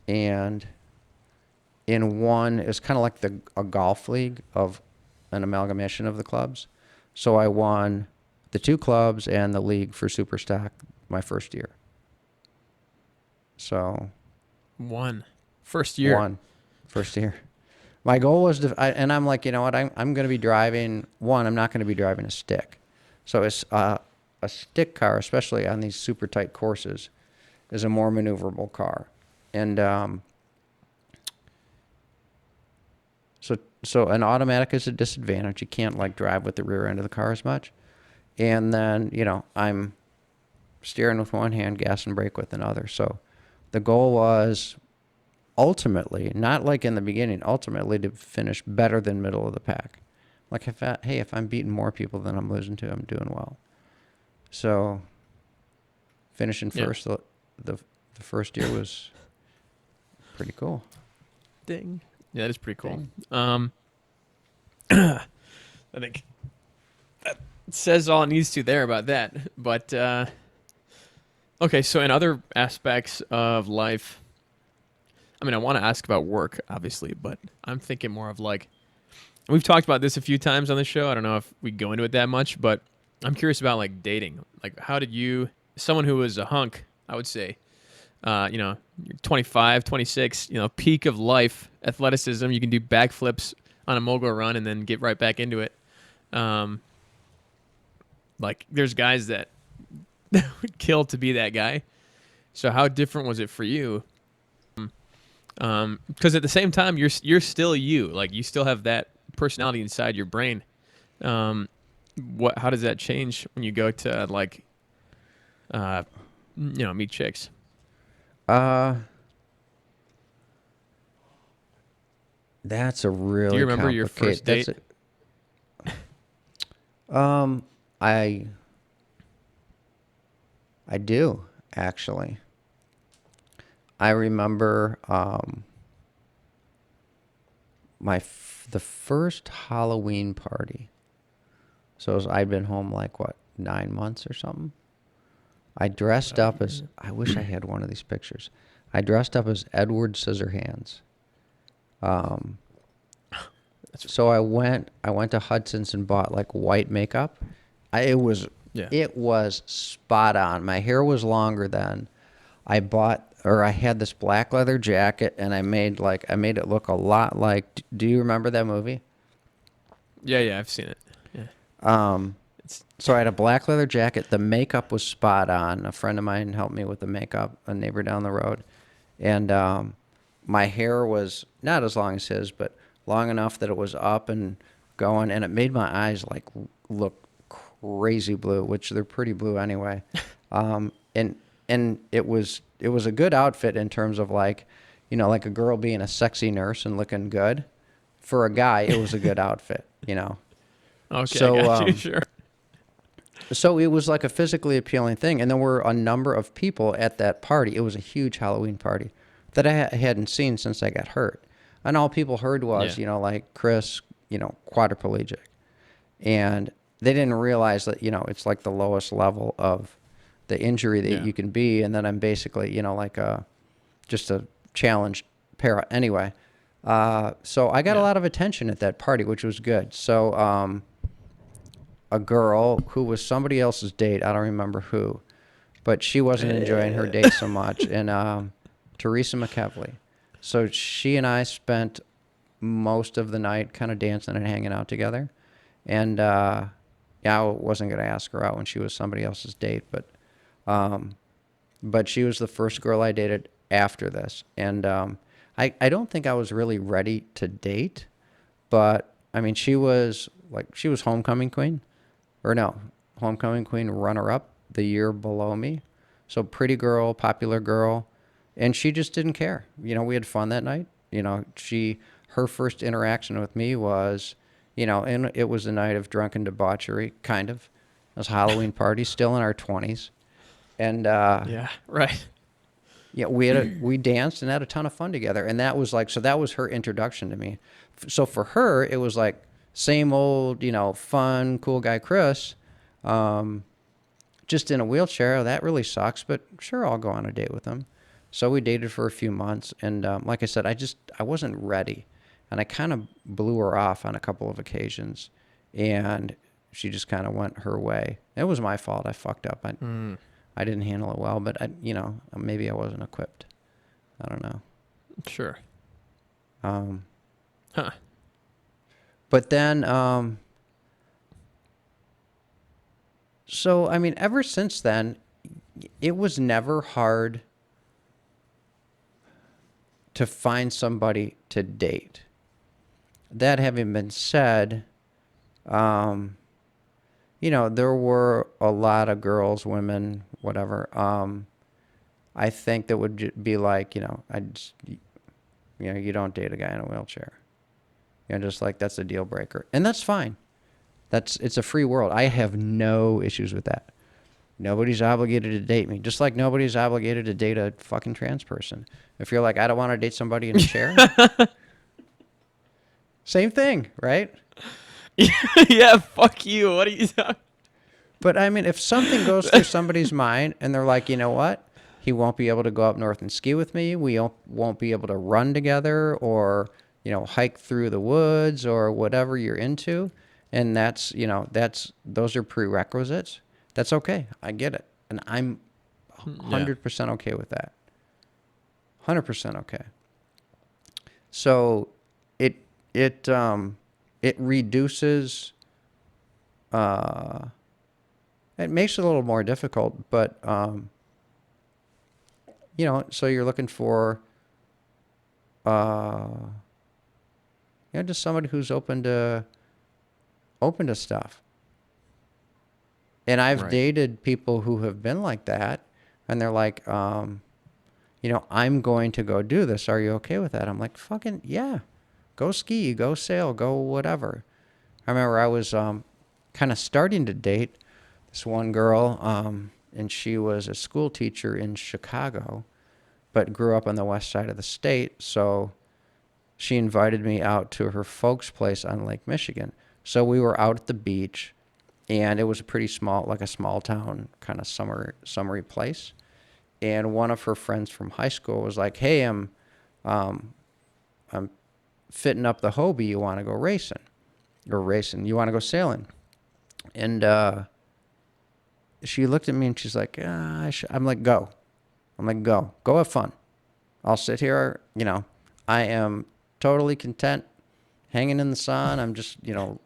and in one is kind of like a golf league of an amalgamation of the clubs. So I won the 2 clubs and the league for super stock my first year. So First year. One. First year. My goal was to, and I'm like, you know what? I'm going to be driving I'm not going to be driving a stick. So it's a stick car, especially on these super tight courses, is a more maneuverable car. And so an automatic is a disadvantage. You can't like drive with the rear end of the car as much. And then, you know, I'm steering with one hand, gas and brake with another. So the goal was ultimately, not like in the beginning, ultimately to finish better than middle of the pack. Like if I'm beating more people than I'm losing to, I'm doing well. So finishing Yeah. first the first year was pretty cool. Ding. Yeah, that is pretty cool. Dang. I think that says all it needs to there about that. But okay, so in other aspects of life, I mean, I want to ask about work, obviously, but I'm thinking more of like, we've talked about this a few times on the show. I don't know if we go into it that much, but I'm curious about like dating. Like, how did you, someone who was a hunk, I would say, you're 25, 26, peak of life, athleticism. You can do backflips on a mogul run and then get right back into it. Like, there's guys that would kill to be that guy. So how different was it for you? Because at the same time, you're still you. Like, you still have that personality inside your brain. How does that change when you go to like, meet chicks? That's a really Do you remember your first date? I do, actually. I remember the first Halloween party. So I'd been home like, what, 9 months or something? I dressed up as, I wish I had one of these pictures. I dressed up as Edward Scissorhands. So I went to Hudson's and bought like white makeup. It was spot on. My hair was longer then. I had this black leather jacket, and I made it look a lot like. Do you remember that movie? Yeah, I've seen it. Yeah. So I had a black leather jacket. The makeup was spot on. A friend of mine helped me with the makeup, a neighbor down the road, and my hair was not as long as his, but long enough that it was up and going, and it made my eyes like look crazy blue, which they're pretty blue anyway. And it was a good outfit in terms of like, like a girl being a sexy nurse and looking good. For a guy, it was a good outfit, Okay, So, I got you, sure. So it was like a physically appealing thing. And there were a number of people at that party. It was a huge Halloween party that I hadn't seen since I got hurt. And all people heard was, like Chris, quadriplegic. And they didn't realize that, it's like the lowest level of the injury that you can be. And then I'm basically, like just a challenged para. Anyway, so I got a lot of attention at that party, which was good. So a girl who was somebody else's date, I don't remember who, but she wasn't enjoying her date so much, and Teresa McKevley. So she and I spent most of the night kind of dancing and hanging out together. And I wasn't going to ask her out when she was somebody else's date, but she was the first girl I dated after this. And I don't think I was really ready to date, but I mean, she was homecoming queen, or no, homecoming queen runner-up the year below me. So pretty girl, popular girl. And she just didn't care. We had fun that night. Her first interaction with me was, and it was a night of drunken debauchery, kind of. It was a Halloween party, still in our 20s. And yeah, right. Yeah, we danced and had a ton of fun together. And that was that was her introduction to me. So for her, it was like same old, fun, cool guy Chris, just in a wheelchair. Oh, that really sucks, but sure, I'll go on a date with him. So we dated for a few months, and like I said, I wasn't ready, and I kind of blew her off on a couple of occasions, and she just kind of went her way. It was my fault. I fucked up. I didn't handle it well, but maybe I wasn't equipped. I don't know. Sure. But then, so I mean, ever since then, it was never hard to find somebody to date. That having been said, there were a lot of girls, women, whatever. I think that would be like, you don't date a guy in a wheelchair. Just like that's a deal breaker. And that's fine. It's a free world. I have no issues with that. Nobody's obligated to date me. Just like nobody's obligated to date a fucking trans person. If you're like, I don't want to date somebody in a chair. Same thing, right? Yeah, fuck you. What are you talking? But I mean, if something goes through somebody's mind and they're like, you know what? He won't be able to go up north and ski with me. We won't be able to run together or, hike through the woods or whatever you're into. And those are prerequisites. That's okay. I get it. And I'm 100% okay with that. 100% okay. So it reduces, it makes it a little more difficult, but, so you're looking for, just somebody who's open to stuff. And I've dated people who have been like that, and they're like, I'm going to go do this. Are you okay with that? I'm like, fucking yeah. Go ski, go sail, go whatever. I remember I was kind of starting to date this one girl, and she was a school teacher in Chicago, but grew up on the west side of the state. So she invited me out to her folks' place on Lake Michigan. So we were out at the beach, and it was a pretty small, like a small town kind of summery place. And one of her friends from high school was like, "Hey, I'm fitting up the Hobie. You want to go racing? You want to go sailing?" And she looked at me and she's like, I'm like, go. I'm like, go have fun. I'll sit here. I am totally content hanging in the sun. I'm just,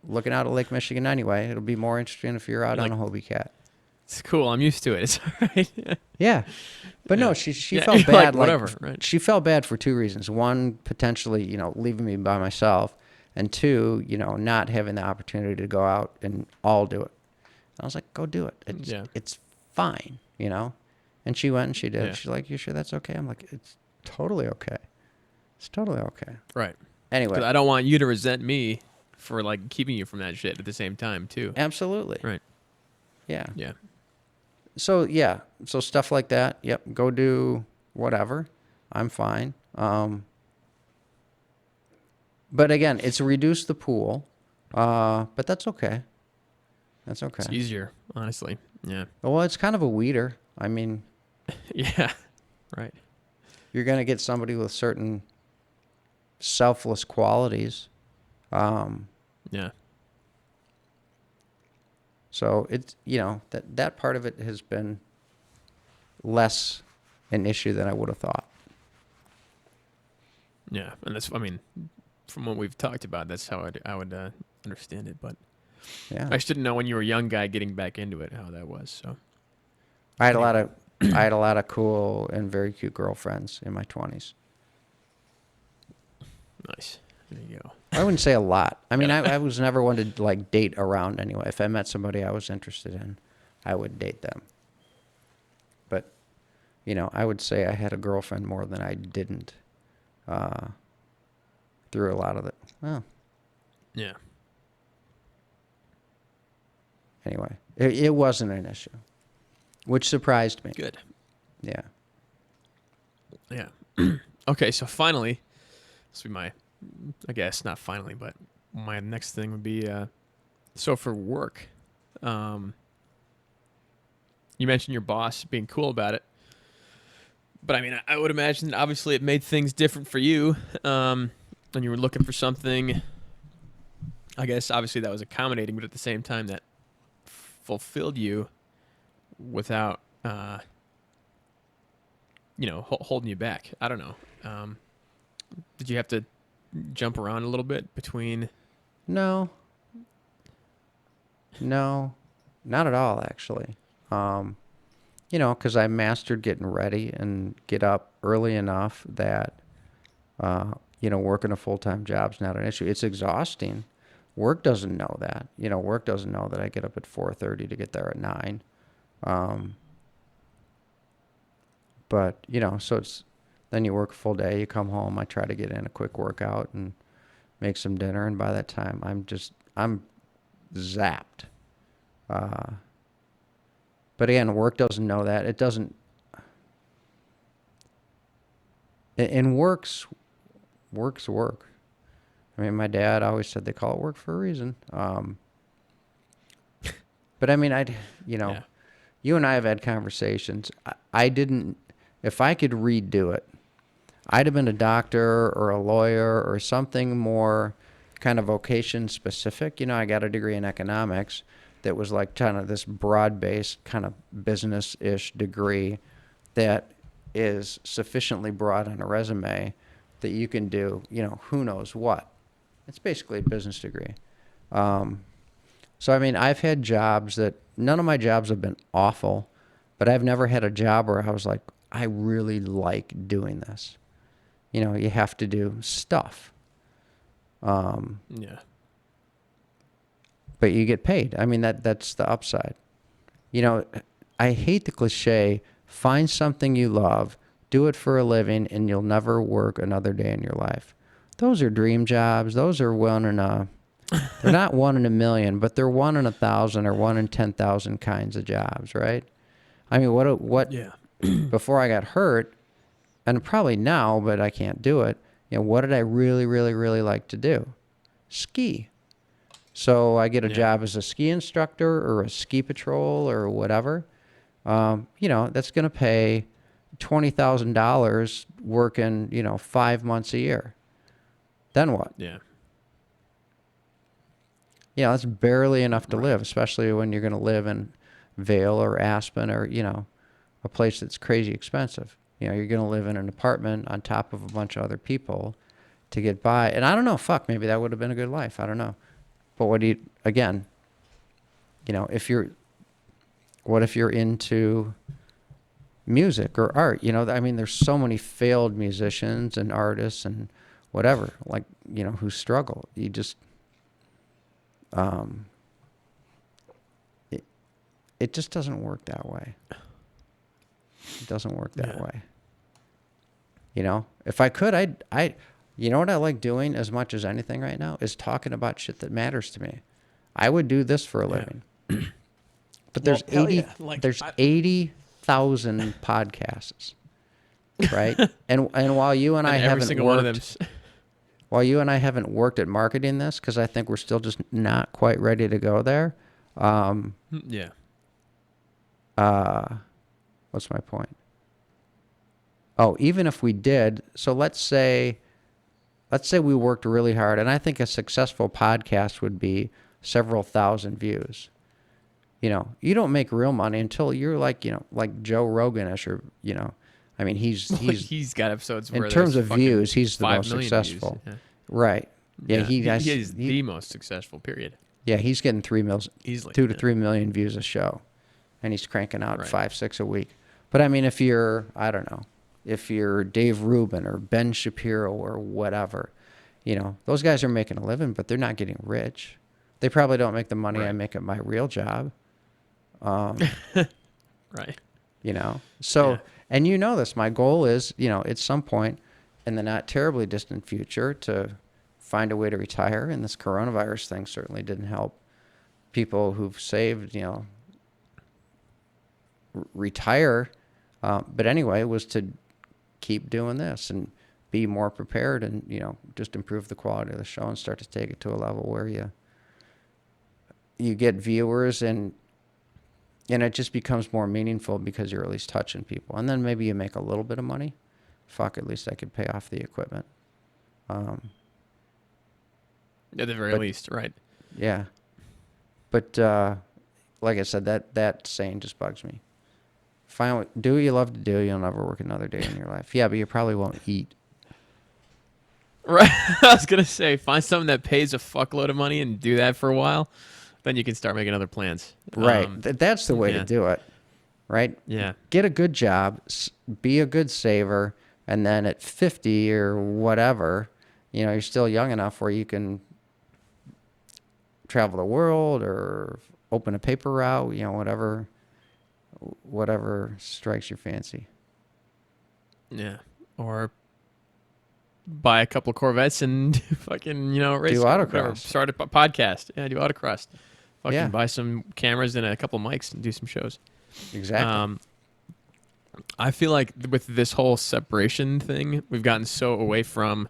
looking out at Lake Michigan anyway. It'll be more interesting if you're out on a Hobie Cat. It's cool. I'm used to it. It's all right. Yeah. But no, she felt bad. Whatever, right. She felt bad for two reasons. One, potentially, leaving me by myself. And two, not having the opportunity to go out and all do it. I was like, go do it. It's fine, And she went and she did. Yeah. She's like, you sure that's okay? I'm like, it's totally okay. It's totally okay. Right. Anyway. 'Cause I don't want you to resent me for like keeping you from that shit at the same time too. Absolutely. Right. Yeah. Yeah. So stuff like that. Yep. Go do whatever. I'm fine. But again, it's reduced the pool. But that's okay. That's okay. It's easier, honestly. Yeah. Well, it's kind of a weeder. I mean. Yeah. Right. You're going to get somebody with certain selfless qualities. Yeah. So it's, that part of it has been less an issue than I would have thought. Yeah. And from what we've talked about, that's how I would understand it. But yeah, I just didn't know when you were a young guy getting back into it, how that was. So I had a lot of cool and very cute girlfriends in my 20s. Nice. There you go. I wouldn't say a lot. I mean, I was never one to like date around anyway. If I met somebody I was interested in, I would date them. But, I would say I had a girlfriend more than I didn't through a lot of it. Well. Yeah. Anyway, it wasn't an issue, which surprised me. Good. Yeah. Yeah. Okay, so finally, this would be I guess not finally, but my next thing would be, so for work, you mentioned your boss being cool about it, but I would imagine obviously it made things different for you, when you were looking for something. I guess obviously that was accommodating, but at the same time that fulfilled you without, holding you back. I don't know. Did you have to jump around a little bit between? No, not at all, actually. Because I mastered getting ready and get up early enough that, working a full-time job's not an issue. It's exhausting. Work doesn't know that. Work doesn't know that I get up at 4:30 to get there at 9. But, you know, so it's, then you work a full day, you come home, I try to get in a quick workout and make some dinner. And by that time, I'm zapped. But again, work doesn't know that. It doesn't, and work's work. I mean, my dad always said they call it work for a reason. But I mean, you know, Yeah. you and I have had conversations. I didn't, if I could redo it, I'd have been a doctor or a lawyer or something more kind of vocation specific. You know, I got a degree in economics that was like kind of this broad-based kind of business-ish degree that is sufficiently broad on a resume that you can do, you know, who knows what. It's basically a business degree. So, I mean, I've had jobs that, none of my jobs have been awful, but I've never had a job where I was like, I really like doing this. You know, you have to do stuff, Yeah. but you get paid. I mean, that's the upside. You know, I hate the cliche, find something you love, do it for a living, and you'll never work another day in your life. Those are dream jobs. Those are one in a, they're not 1 in a million, but they're 1 in 1,000 or 1 in 10,000 kinds of jobs, right? I mean, what, Yeah. before I got hurt, and probably now, but I can't do it, you know, what did I really, really, really like to do? Ski. So I get a Yeah. job as a ski instructor or a ski patrol or whatever. You know, that's going to pay $20,000 working, you know, 5 months a year. Then what? Yeah. You know, that's barely enough to Right. live, especially when you're going to live in Vail or Aspen or, you know, a place that's crazy expensive. You know, you're going to live in an apartment on top of a bunch of other people to get by. And I don't know, fuck, maybe that would have been a good life. I don't know. But what do you, again, you know, what if you're into music or art? You know, I mean, there's so many failed musicians and artists and whatever, like, you know, who struggle. You just, it just doesn't work that way. It doesn't work that Yeah. way. You know, if I could, you know what I like doing as much as anything right now is talking about shit that matters to me. I would do this for a Yeah. living. But there's Well, hell 80, yeah. Like, there's I- 80,000 podcasts, right? And while you and I and every haven't single worked, one of them. while you and I haven't worked at marketing this, because I think we're still just not quite ready to go there. Yeah. What's my point? Oh, even if we did, so let's say we worked really hard, and I think a successful podcast would be several thousand views. You know, you don't make real money until you're like, you know, like Joe Rogan-ish, or, you know, I mean, He's got episodes in where terms there's of fucking views, he's the 5 most million successful. views. Right. Yeah, he is the most successful, period. yeah, he's getting 3 mils, Easily. 2 to yeah. 3 million views a show, and he's cranking out Right. 5, 6 a week. But I mean, if you're, I don't know, if you're Dave Rubin or Ben Shapiro or whatever, you know, those guys are making a living, but they're not getting rich. They probably don't make the money I Right. make at my real job. Right. You know, so, Yeah. and you know this, my goal is, you know, at some point in the not terribly distant future to find a way to retire. And this coronavirus thing certainly didn't help people who've saved, you know, retire. But anyway, was to keep doing this and be more prepared and, you know, just improve the quality of the show and start to take it to a level where you get viewers and it just becomes more meaningful because you're at least touching people. And then maybe you make a little bit of money. Fuck, at least I could pay off the equipment. At the very But- least, right? Yeah. But like I said, that saying just bugs me. Do what you love to do. You'll never work another day in your life. Yeah, but you probably won't eat. Right. I was gonna say, find something that pays a fuckload of money and do that for a while. Then you can start making other plans. Right. That's the way yeah. to do it. Right? Yeah. Get a good job, be a good saver, and then at 50 or whatever, you know, you're still young enough where you can travel the world or open a paper route, you know, whatever strikes your fancy. Yeah. Or buy a couple of Corvettes and fucking, race. autocross. Whatever. Start a podcast. Yeah, do autocross. Fucking Yeah. buy some cameras and a couple mics and do some shows. Exactly. I feel like with this whole separation thing, we've gotten so away from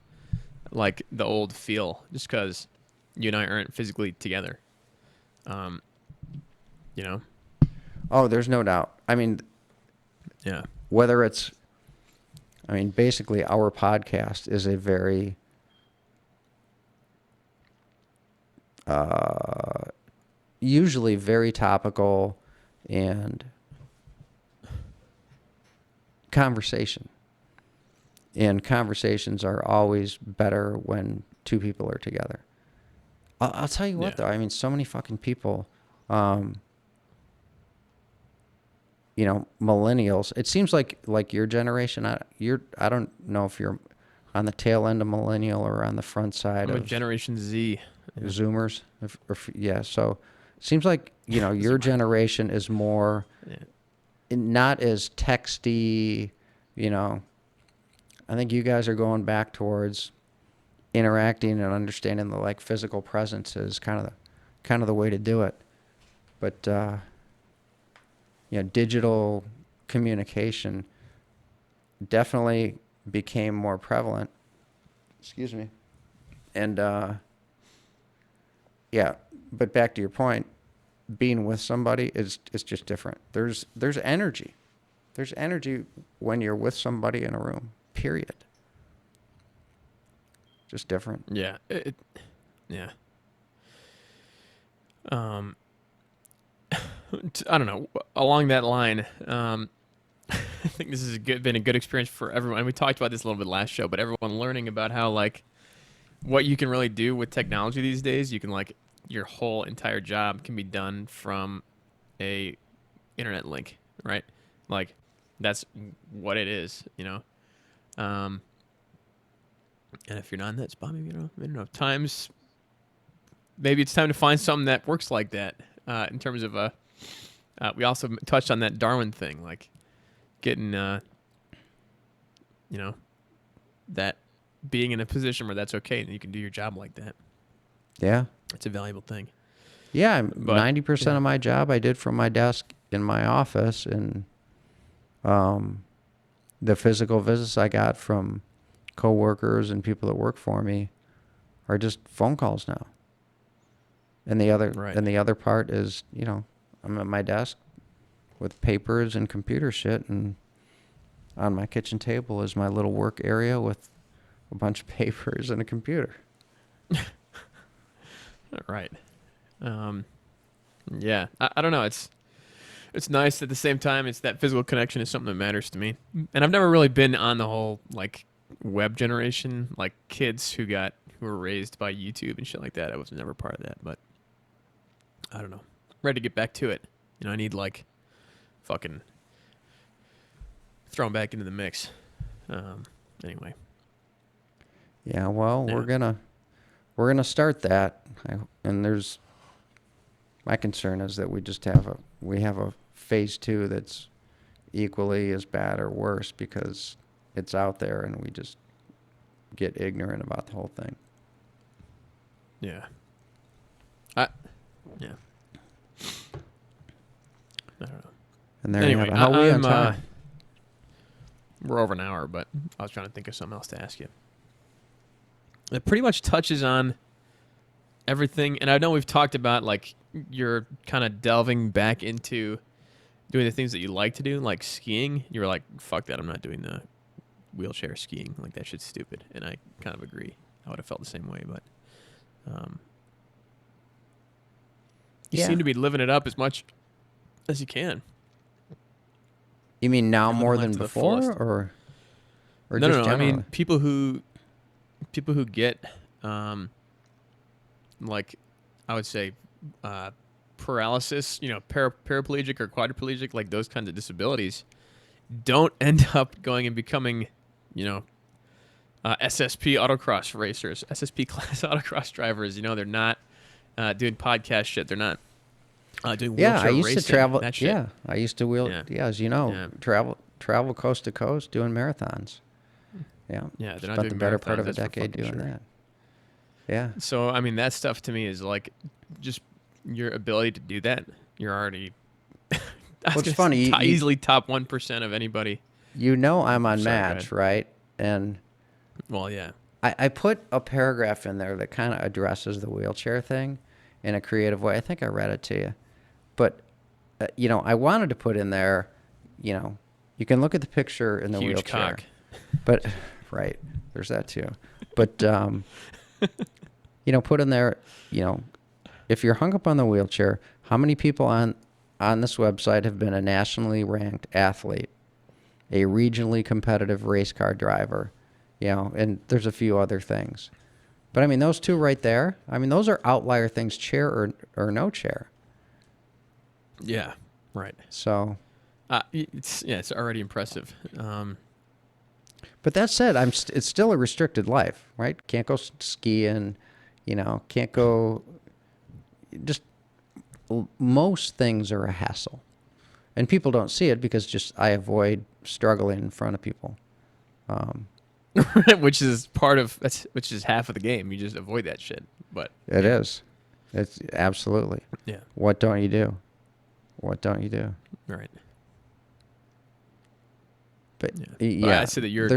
like the old feel just because you and I aren't physically together. Oh, there's no doubt. I mean, Yeah. whether it's, basically our podcast is a very usually very topical and conversation. And conversations are always better when two people are together. I'll tell you what, Yeah. though. So many fucking people, millennials. It seems like your generation. I don't know if you're on the tail end of millennial or on the front side I'm a of Generation Z. Zoomers. So it seems like your generation is more Yeah. not as texty. I think you guys are going back towards interacting and understanding the like physical presence is kind of the way to do it. But digital communication definitely became more prevalent. Excuse me. And but back to your point, being with somebody is just different. There's energy. There's energy when you're with somebody in a room. Period. Just different. Yeah. Yeah. I don't know. Along that line, I think this has been a good experience for everyone. We talked about this a little bit last show, but everyone learning about how like what you can really do with technology these days. You can like your whole entire job can be done from a internet link, right? Like that's what it is, And if you're not in that spot, maybe I don't know. Times, maybe it's time to find something that works like that. In terms of we also touched on that Darwin thing, like getting, that being in a position where that's okay and you can do your job like that. Yeah. It's a valuable thing. Yeah. But- 90% of my job I did from my desk in my office, and the physical visits I got from coworkers and people that work for me are just phone calls now. And the other part is, I'm at my desk with papers and computer shit, and on my kitchen table is my little work area with a bunch of papers and a computer. Right. Yeah. I don't know. It's nice at the same time. It's that physical connection is something that matters to me. And I've never really been on the whole like web generation, like kids who were raised by YouTube and shit like that. I was never part of that, but I don't know. Ready to get back to it. I need like fucking thrown back into the mix. Anyway. Yeah, well, Yeah. we're gonna start that, and my concern is that we have a phase 2 that's equally as bad or worse because it's out there and we just get ignorant about the whole thing. Yeah. Yeah. I don't know. And there Anyway, you have it. How are we on I'm, time? We're over an hour, but I was trying to think of something else to ask you. It pretty much touches on everything, and I know we've talked about like you're kind of delving back into doing the things that you like to do, like skiing. You were like, "Fuck that! I'm not doing the wheelchair skiing. Like that shit's stupid." And I kind of agree. I would have felt the same way, but you Yeah. seem to be living it up as much as you can. You mean now living more life than to the before, fullest. or No. just I generally? mean, people who get, like, I would say, paralysis, paraplegic or quadriplegic, like those kinds of disabilities, don't end up going and becoming, SSP autocross racers, SSP class autocross drivers. They're not doing podcast shit. They're not doing wheelchair I used racing, to travel. that shit. Yeah, I used to Yeah. as you know, Yeah. travel travel coast to coast doing marathons. Yeah. Yeah, they're not Spent doing the better part marathons, of a that's for decade fucking doing sure. that. Yeah. So I mean, that stuff to me is like just your ability to do that. You're already. I was What's gonna funny, say you- easily top 1% of anybody. You know I'm on Sorry, go Match, ahead. right? And Well, yeah. I put a paragraph in there that kind of addresses the wheelchair thing in a creative way. I think I read it to you. But, I wanted to put in there, you can look at the picture in the Huge wheelchair. cock. But, right, there's that too. But, put in there, if you're hung up on the wheelchair, how many people on this website have been a nationally ranked athlete, a regionally competitive race car driver, and there's a few other things. But I mean, those two right there, those are outlier things, chair or no chair. Yeah. Right. So, It's already impressive. but that said, it's still a restricted life, right? Can't go skiing, can't go, just most things are a hassle. And people don't see it because I avoid struggling in front of people. which is which is half of the game. You just avoid that shit. But It is. It's absolutely. yeah. What don't you do? What don't you do? Right. But Yeah. yeah, But I'd say that you're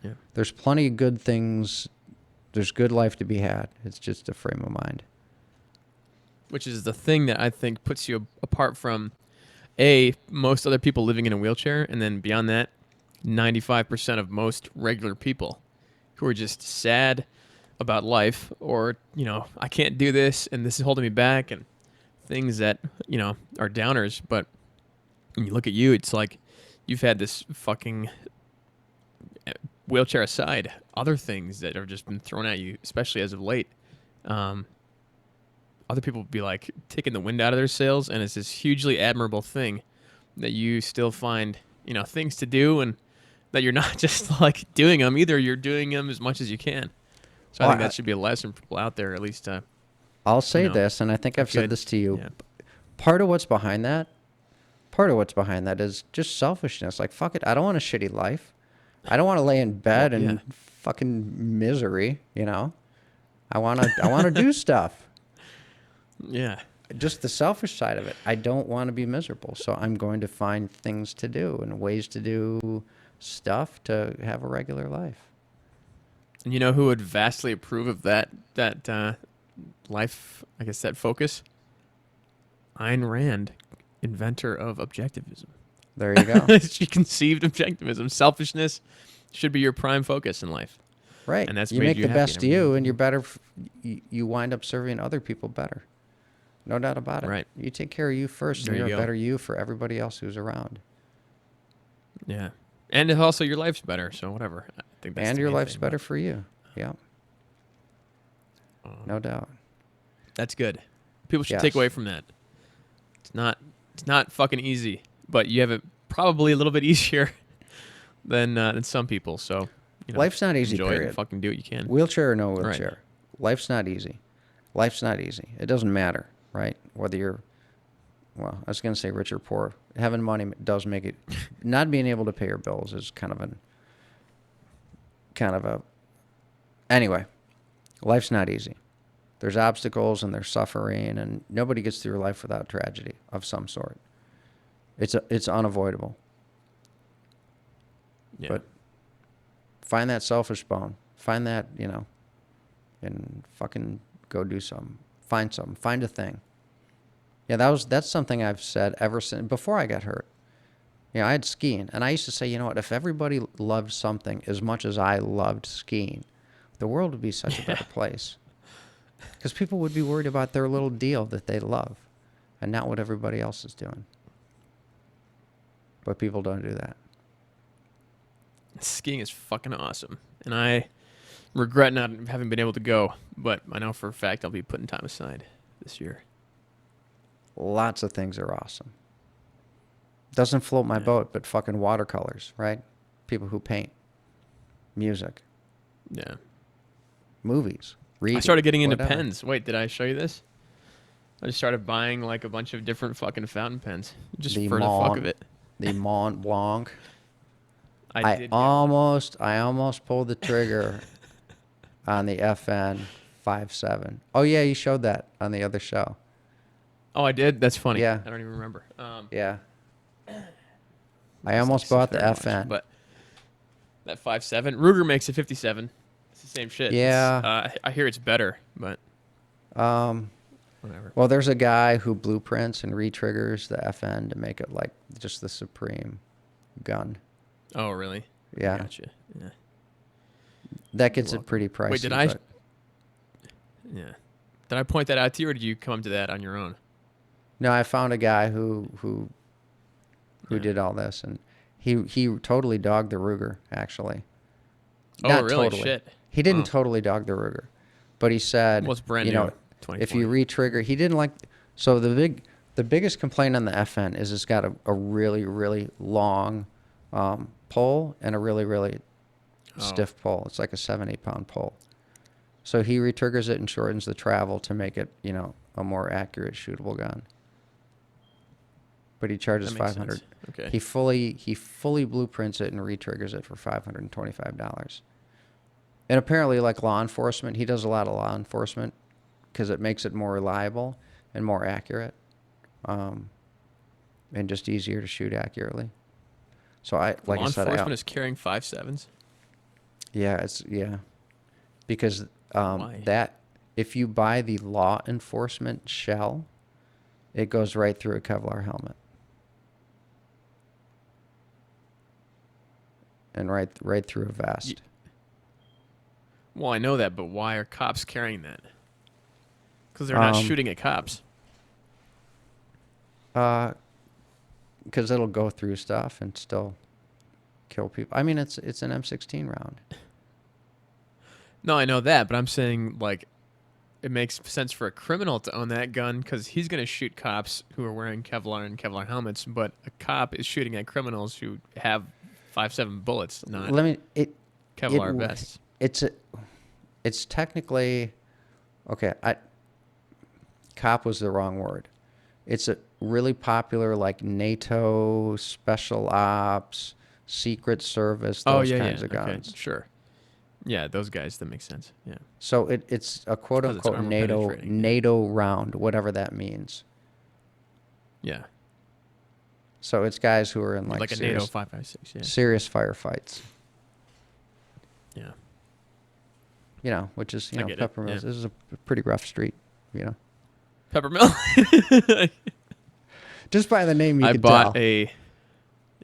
yeah. there's plenty of good things. There's good life to be had. It's just a frame of mind. Which is the thing that I think puts you apart from most other people living in a wheelchair, and then beyond that, 95% of most regular people who are just sad about life, or I can't do this and this is holding me back, and things that are downers. But when you look at you, it's like you've had this fucking wheelchair aside, other things that have just been thrown at you, especially as of late. Other people would be like taking the wind out of their sails, and it's this hugely admirable thing that you still find, things to do, and that you're not just like doing them either. You're doing them as much as you can. So I Well, think that should be a lesson for people out there, at least. I'll say you know, this, and I think I've said good. this to you. Yeah. Part of what's behind that is just selfishness. Like, fuck it. I don't want a shitty life. I don't want to lay in bed Well, in yeah. fucking misery, I want to do stuff. Yeah. Just the selfish side of it. I don't want to be miserable, so I'm going to find things to do and ways to do stuff to have a regular life. And you know who would vastly approve of that life, I guess, that focus? Ayn Rand, inventor of objectivism. There you go. She conceived objectivism. Selfishness should be your prime focus in life. Right. And that's you made make you the happy best and of you, everything. and you're better. You wind up serving other people better. No doubt about it. Right. You take care of you first, There and you you're a go. better you for everybody else who's around. Yeah. And also your life's better, so whatever. I think that's And the your main life's thing, better but, for you. Yeah. No doubt. That's good. People should Yes. take away from that. It's not fucking easy, but you have it probably a little bit easier than some people. So Life's not easy, enjoy it period. and fucking do what you can. Wheelchair or no Right. wheelchair. Life's not easy. Life's not easy. It doesn't matter, right? Whether you're, well, I was going to say rich or poor. Having money does make it, not being able to pay your bills is anyway, life's not easy. There's obstacles and there's suffering, and nobody gets through life without tragedy of some sort. It's unavoidable. Yeah. But find that selfish bone. Find that, and fucking go do something. Find something. Find a thing. Yeah, that's something I've said ever since before I got hurt. I had skiing, and I used to say, you know what, if everybody loved something as much as I loved skiing, the world would be such a better place. Because people would be worried about their little deal that they love and not what everybody else is doing. But people don't do that. Skiing is fucking awesome, and I regret not having been able to go, but I know for a fact I'll be putting time aside this year. Lots of things are awesome. Doesn't float my boat, but fucking watercolors, right? People who paint, music, Yeah. movies, reading. I started getting into whatever. pens. Wait, did I show you this? I just started buying like a bunch of different fucking fountain pens just The for the fuck of it. The Mont Blanc. I did get one. I almost pulled the trigger on the FN 5.7. Oh yeah, you showed that on the other show. Oh, I did. That's funny. Yeah. I don't even remember. Yeah. It's I almost like bought the 600 much, FN. but that 5.7 Ruger makes a 57. It's the same shit. Yeah. I hear it's better, but Um, whatever. well, there's a guy who blueprints and retriggers the FN to make it like just the supreme gun. Oh, really? Yeah. Gotcha. Yeah. That gets You're it pretty pricey. Wait, did I? but- Yeah. Did I point that out to you, or did you come to that on your own? No, I found a guy who Yeah. did all this, and he totally dogged the Ruger. Actually, Oh, Not really? totally. Shit. He didn't Oh. totally dog the Ruger, but he said, Well, it's brand you new. know, if you 2020. re-trigger, he didn't like. So the biggest complaint on the FN is it's got a really long pull and a really Oh. stiff pull. It's like a 7-8 pound pull. So he re-triggers it and shortens the travel to make it, you know, a more accurate shootable gun. But he charges That makes $500. sense. Okay. He fully blueprints it and re-triggers it for $525. And apparently, like law enforcement, he does a lot of law enforcement because it makes it more reliable and more accurate, and just easier to shoot accurately. So like Law I said, enforcement is carrying 5.7s. yeah, because Why? that if you buy the law enforcement shell, it goes right through a Kevlar helmet. And right through a vest. Well, I know that, but why are cops carrying that? Because they're not shooting at cops. Because it'll go through stuff and still kill people. I mean, it's an M16 round. No, I know that, but I'm saying like it makes sense for a criminal to own that gun because he's going to shoot cops who are wearing Kevlar and Kevlar helmets, but a cop is shooting at criminals who have 5.7 bullets, not Kevlar vests. It's technically okay. Cop was the wrong word. It's a really popular like NATO special ops, Secret Service, those kinds of guns. Okay, sure. Yeah, those guys. That makes sense. Yeah. So it's a quote 'Cause it's unquote armor NATO penetrating, yeah. NATO round, whatever that means. Yeah. So it's guys who are in like a NATO 5.56. Yeah. serious firefights. Yeah. You know, which is I get it, Peppermills. yeah. This is a pretty rough street. You know, Peppermill. just by the name you I can bought tell.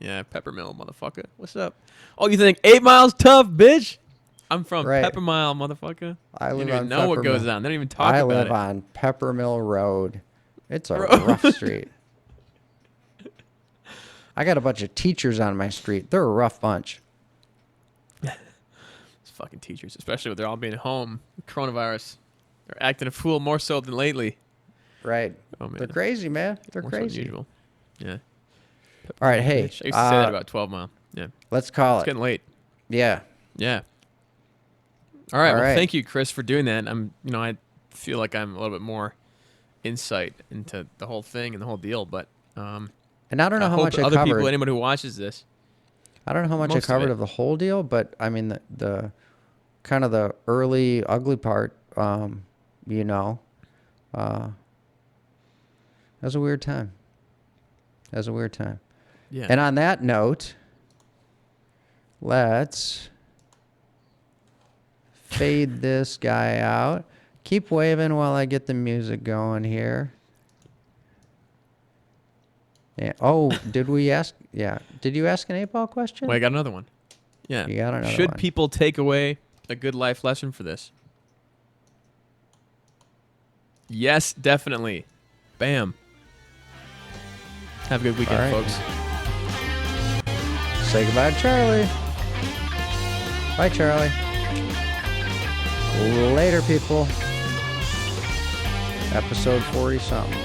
Peppermill, motherfucker. What's up? Oh, you think 8 Mile's tough, bitch? I'm from Right. Peppermile, motherfucker. I You live don't on even know what goes Peppermill. on. They don't even talk I about live it. on Peppermill Road. It's a Road. rough street. I got a bunch of teachers on my street. They're a rough bunch. These fucking teachers, especially with they're all being home, coronavirus. They're acting a fool more so than lately. Right. Oh man, They're crazy, man. They're more so than crazy. usual. Yeah. All right, hey. Bitch. I used to say that about 12 Mile. Yeah. Let's call It's it. getting late. Yeah. Yeah. All right. All Well, right. thank you, Chris, for doing that. I feel like I'm a little bit more insight into the whole thing and the whole deal. But And I don't know how hope much I other covered. people, anybody who watches this, I don't know how much I most of covered it. of the whole deal, but I mean the kind of the early ugly part. That was a weird time. yeah. And on that note, let's fade this guy out. Keep waving while I get the music going here. Yeah. Oh, did we ask? Yeah. Did you ask an 8-ball question? Wait, I got another one. Yeah. You got another Should one. people take away a good life lesson for this? Yes, definitely. Bam. Have a good weekend, All right. folks. Say goodbye to Charlie. Bye, Charlie. Later, people. Episode 40 something.